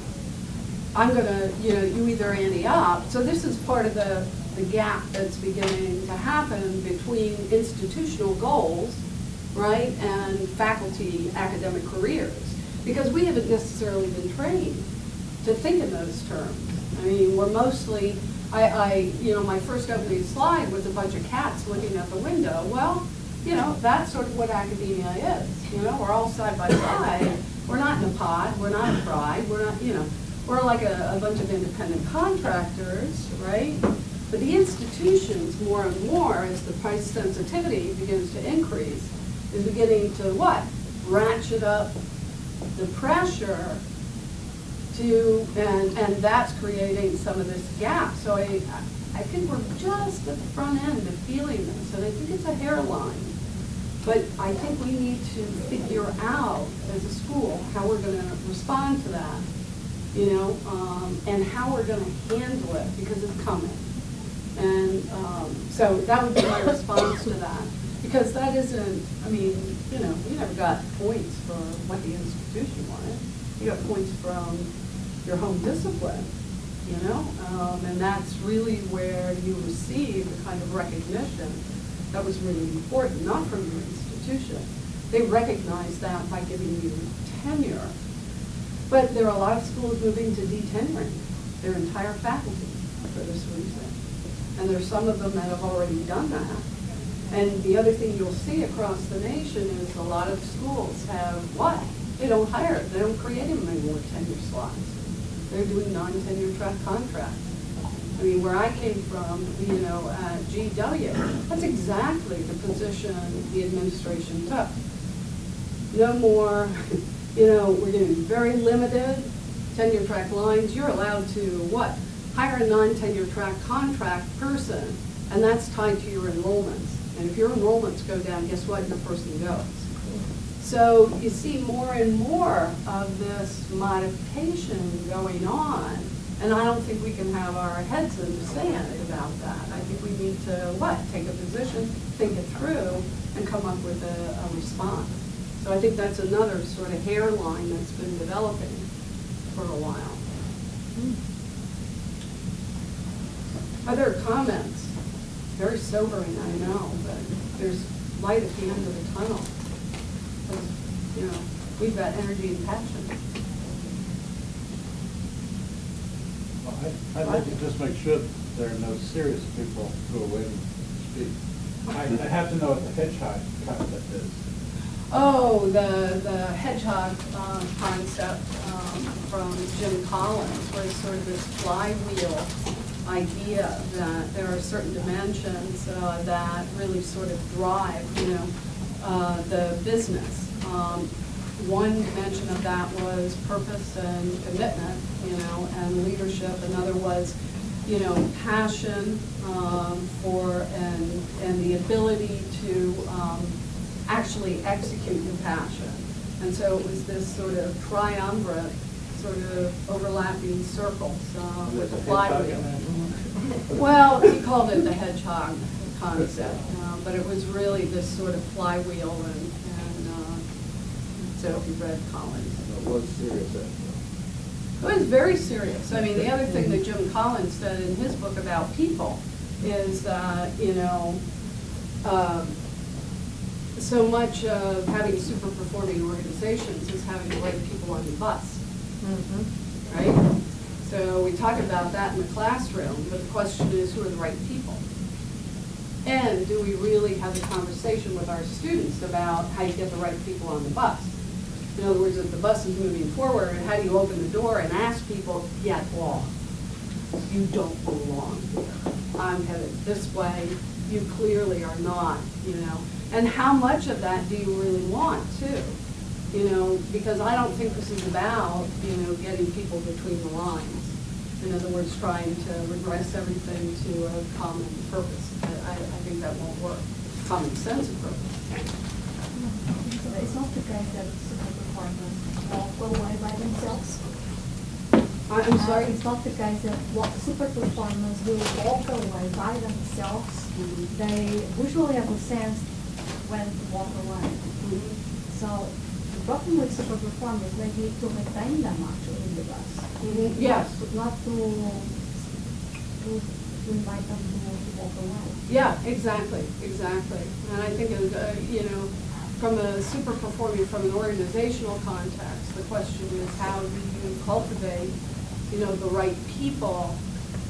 I'm going to, you either ante up. So this is part of the gap that's beginning to happen between institutional goals, right, and faculty academic careers. Because we haven't necessarily been trained to think in those terms. I mean, we're mostly, my first opening slide was a bunch of cats looking out the window. Well, that's sort of what academia is. We're all side by side. We're not in a pod. We're not a pride. We're not, we're like a bunch of independent contractors, right? But the institutions, more and more, as the price sensitivity begins to increase, is beginning to what? Ratchet up the pressure to, and that's creating some of this gap. So I think we're just at the front end of feeling this, and I think it's a hairline. But I think we need to figure out as a school how we're going to respond to that, and how we're going to handle it, because it's coming. And so that would be my response to that. Because that isn't, I mean, you never got points for what the institution wanted. You got points from your home discipline, and that's really where you receive the kind of recognition that was really important, not from your institution. They recognize that by giving you tenure. But there are a lot of schools moving to detenuring their entire faculty for this reason. And there's some of them that have already done that. And the other thing you'll see across the nation is a lot of schools have what? They don't hire, they don't create any more tenure slots. They're doing non-tenure track contracts. I mean, where I came from, at GW, that's exactly the position the administration took. No more, we're going to be very limited tenure track lines. You're allowed to what? Hire a non-tenure track contract person, and that's tied to your enrollments. And if your enrollments go down, guess what? Your person goes. So you see more and more of this modification going on, and I don't think we can have our heads in the sand about that. I think we need to, take a position, think it through, and come up with a response. So I think that's another sort of hairline that's been developing for a while. Other comments? Very sobering, I know, but there's light at the end of the tunnel. We've got energy and passion. Well, I'd like to just make sure that there are no serious people who are waiting to speak. I have to know what the hedgehog concept is. Oh, the hedgehog concept from Jim Collins, where it's sort of this flywheel idea that there are certain dimensions that really sort of drive, the business. One dimension of that was purpose and commitment, and leadership. Another was, passion for and the ability to actually execute your passion. And so it was this sort of triumvirate, sort of overlapping circles with the flywheel. Well, he called it the hedgehog concept, but it was really this sort of flywheel and So if you read Collins. It was serious. It was very serious. I mean, the other thing that Jim Collins said in his book about people is that, so much of having super performing organizations is having the right people on the bus, right? So we talk about that in the classroom, but the question is, who are the right people? And do we really have a conversation with our students about how you get the right people on the bus? In other words, if the bus is moving forward, how do you open the door and ask people, get off? You don't belong here. I'm headed this way. You clearly are not, And how much of that do you really want, too? Because I don't think this is about, getting people between the lines. In other words, trying to regress everything to a common purpose. I think that won't work. Common sense of purpose. It's not the case that super performers walk away by themselves. I'm sorry? It's not the case that super performers will walk away by themselves. They usually have a sense when to walk away. So the problem with super performers may be to maintain them actually in the bus. Yes. Not to invite them to walk away. Yeah, exactly. And I think, from a super performing, from an organizational context, the question is how do you cultivate, the right people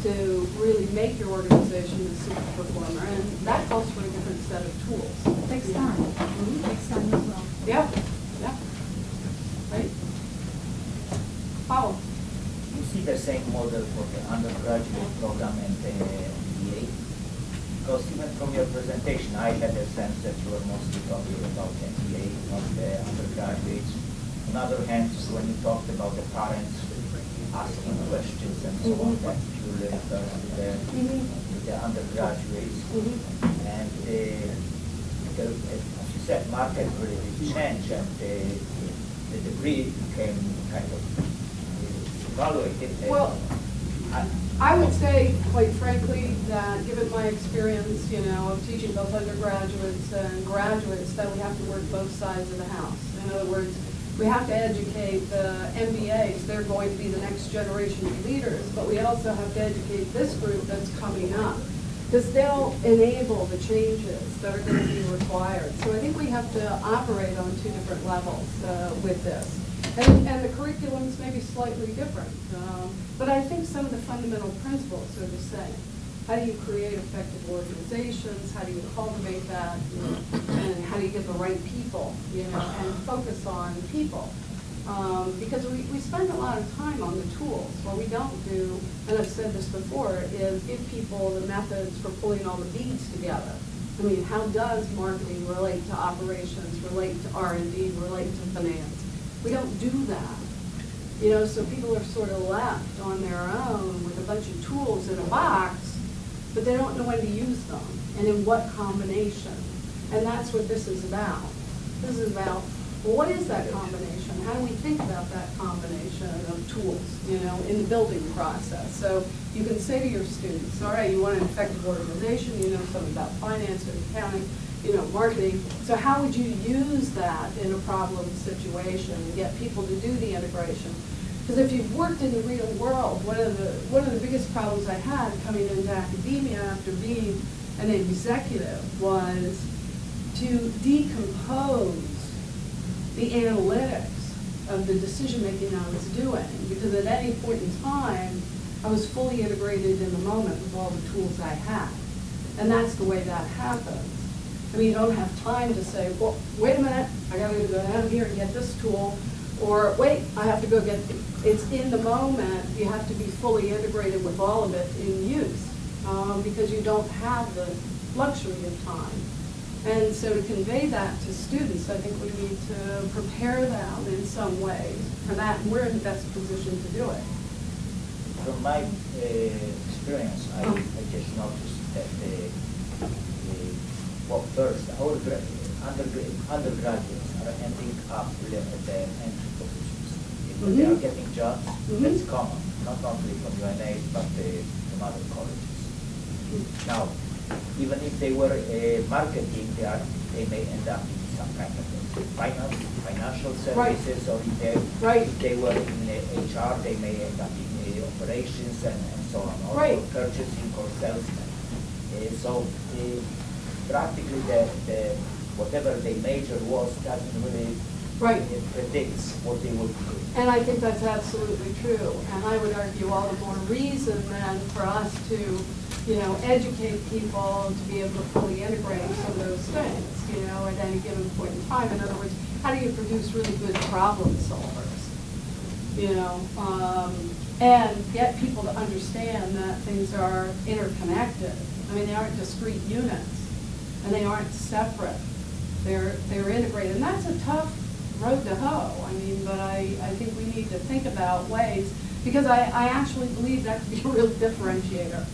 to really make your organization a super performer? And that calls for a different set of tools. It takes time. It takes time as well. Yeah. Right? Paul? You see the same model for the undergraduate program and the MBA? Because even from your presentation, I had a sense that you were mostly talking about MBA, not the undergraduates. On the other hand, when you talked about the parents asking questions and so on, that purely refers to the undergraduates. And as you said, market really changed, and the degree became kind of evaluated. Well, I would say, quite frankly, that given my experience, of teaching both undergraduates and graduates, that we have to work both sides of the house. In other words, we have to educate the MBAs. They're going to be the next generation of leaders, but we also have to educate this group that's coming up, because they'll enable the changes that are going to be required. So I think we have to operate on two different levels with this. And the curriculums may be slightly different, but I think some of the fundamental principles are the same. How do you create effective organizations? How do you cultivate that? And how do you get the right people, and focus on people? Because we spend a lot of time on the tools. What we don't do, and I've said this before, is give people the methods for pulling all the beads together. I mean, how does marketing relate to operations, relate to R&D, relate to finance? We don't do that. So people are sort of left on their own with a bunch of tools in a box, but they don't know when to use them and in what combination. And that's what this is about. This is about, well, what is that combination? How do we think about that combination of tools, in the building process? So you can say to your students, all right, you want an effective organization, you know something about finance and accounting, marketing. So how would you use that in a problem situation and get people to do the integration? Because if you've worked in the real world, one of the biggest problems I had coming into academia after being an executive was to decompose the analytics of the decision making I was doing. Because at any point in time, I was fully integrated in the moment with all the tools I had. And that's the way that happens. I mean, you don't have time to say, well, wait a minute, I gotta go down here and get this tool, or wait, I have to go get, it's in the moment, you have to be fully integrated with all of it in use, because you don't have the luxury of time. And so to convey that to students, I think we need to prepare them in some ways for that, and we're in the best position to do it. From my experience, I just noticed that first, our undergraduates are ending up really at the entry positions. They are getting jobs, that's common, not only from UNA, but from other colleges. Now, even if they were marketing, they may end up in some kind of financial Right. services, or Right. if they were in HR, they may end up in operations and so on, or Right. purchasing or salesmen. So practically whatever their major was doesn't really Right. predict what they will do. And I think that's absolutely true. And I would argue all the more reason then for us to, educate people to be able to fully integrate some of those things, at any given point in time. In other words, how do you produce really good problem solvers? And get people to understand that things are interconnected. I mean, they aren't discrete units, and they aren't separate. They're integrated, and that's a tough road to hoe. I mean, but I think we need to think about ways, because I actually believe that could be a real differentiator,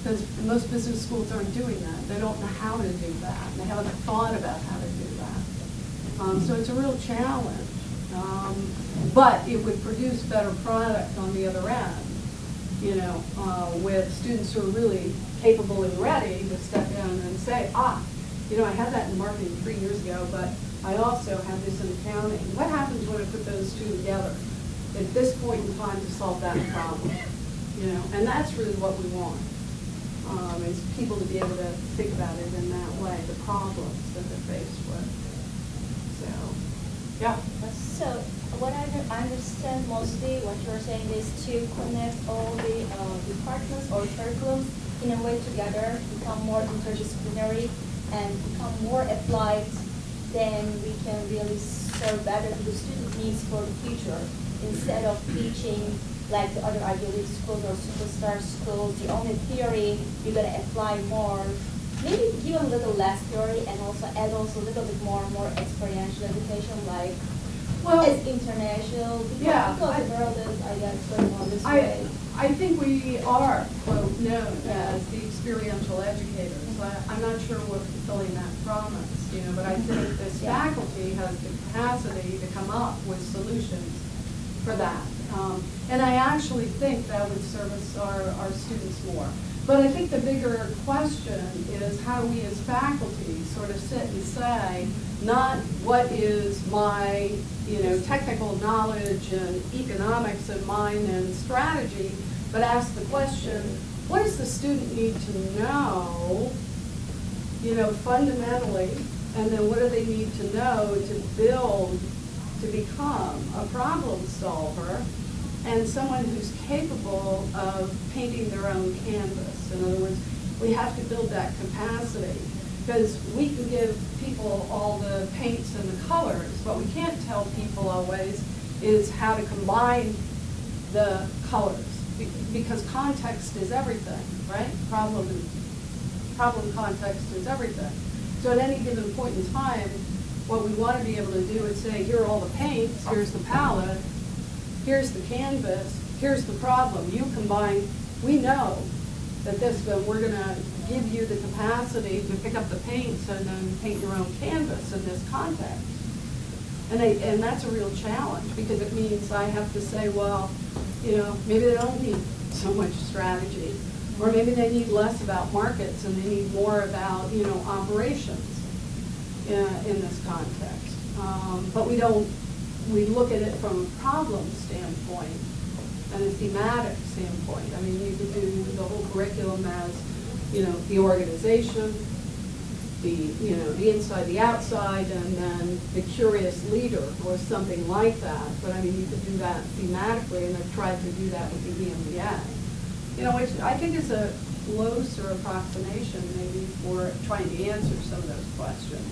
because most business schools aren't doing that. They don't know how to do that. They haven't thought about how to do that. So it's a real challenge. But it would produce better product on the other end, with students who are really capable and ready to step in and say, I had that in marketing 3 years ago, but I also have this in accounting. What happens when I put those two together at this point in time to solve that problem? And that's really what we want, is people to be able to think about it in that way, the problems that they're faced with. So, yeah. So what I understand mostly what you're saying is to connect all the departments or curriculums in a way together, become more interdisciplinary and become more applied, then we can really serve better to the student needs for the future. Instead of teaching like the other Ivy League schools or superstar schools, the only theory, you're going to apply more. Maybe give a little less theory and also add also a little bit more experiential education, like as international, because the world is, I guess, going on this way. I think we are, quote, known as the experiential educators. I'm not sure we're fulfilling that promise, but I think this faculty has the capacity to come up with solutions for that. And I actually think that would service our students more. But I think the bigger question is how we as faculty sort of sit and say, not what is my, technical knowledge and economics of mine and strategy, but ask the question, what does the student need to know, fundamentally, and then what do they need to know to build, to become a problem solver, and someone who's capable of painting their own canvas. In other words, we have to build that capacity, because we can give people all the paints and the colors. What we can't tell people always is how to combine the colors, because context is everything, right? Problem context is everything. So at any given point in time, what we want to be able to do is say, here are all the paints, here's the palette, here's the canvas, here's the problem. You combine, we know that we're going to give you the capacity to pick up the paints and then paint your own canvas in this context. And that's a real challenge, because it means I have to say, well, maybe they don't need so much strategy, or maybe they need less about markets and they need more about, operations in this context. But we look at it from a problem standpoint and a thematic standpoint. I mean, you could do the whole curriculum as, the organization, the inside, the outside, and then the curious leader, or something like that. But I mean, you could do that thematically, and I've tried to do that with the EMBA. Which I think is a closer approximation maybe for trying to answer some of those questions.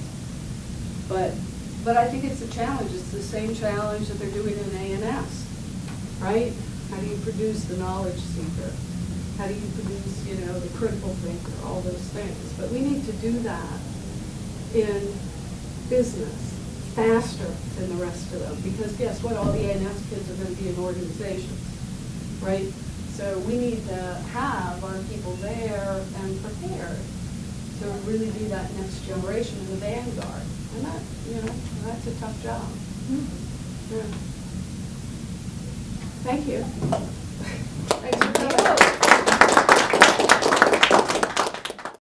But I think it's a challenge. It's the same challenge that they're doing in A&S, right? How do you produce the knowledge seeker? How do you produce, the critical thinker, all those things? But we need to do that in business faster than the rest of them, because guess what? All the A&S kids are going to be in organizations, right? So we need to have our people there and prepared to really be that next generation in the vanguard. And that, that's a tough job. Yeah. Thank you. Thanks for coming.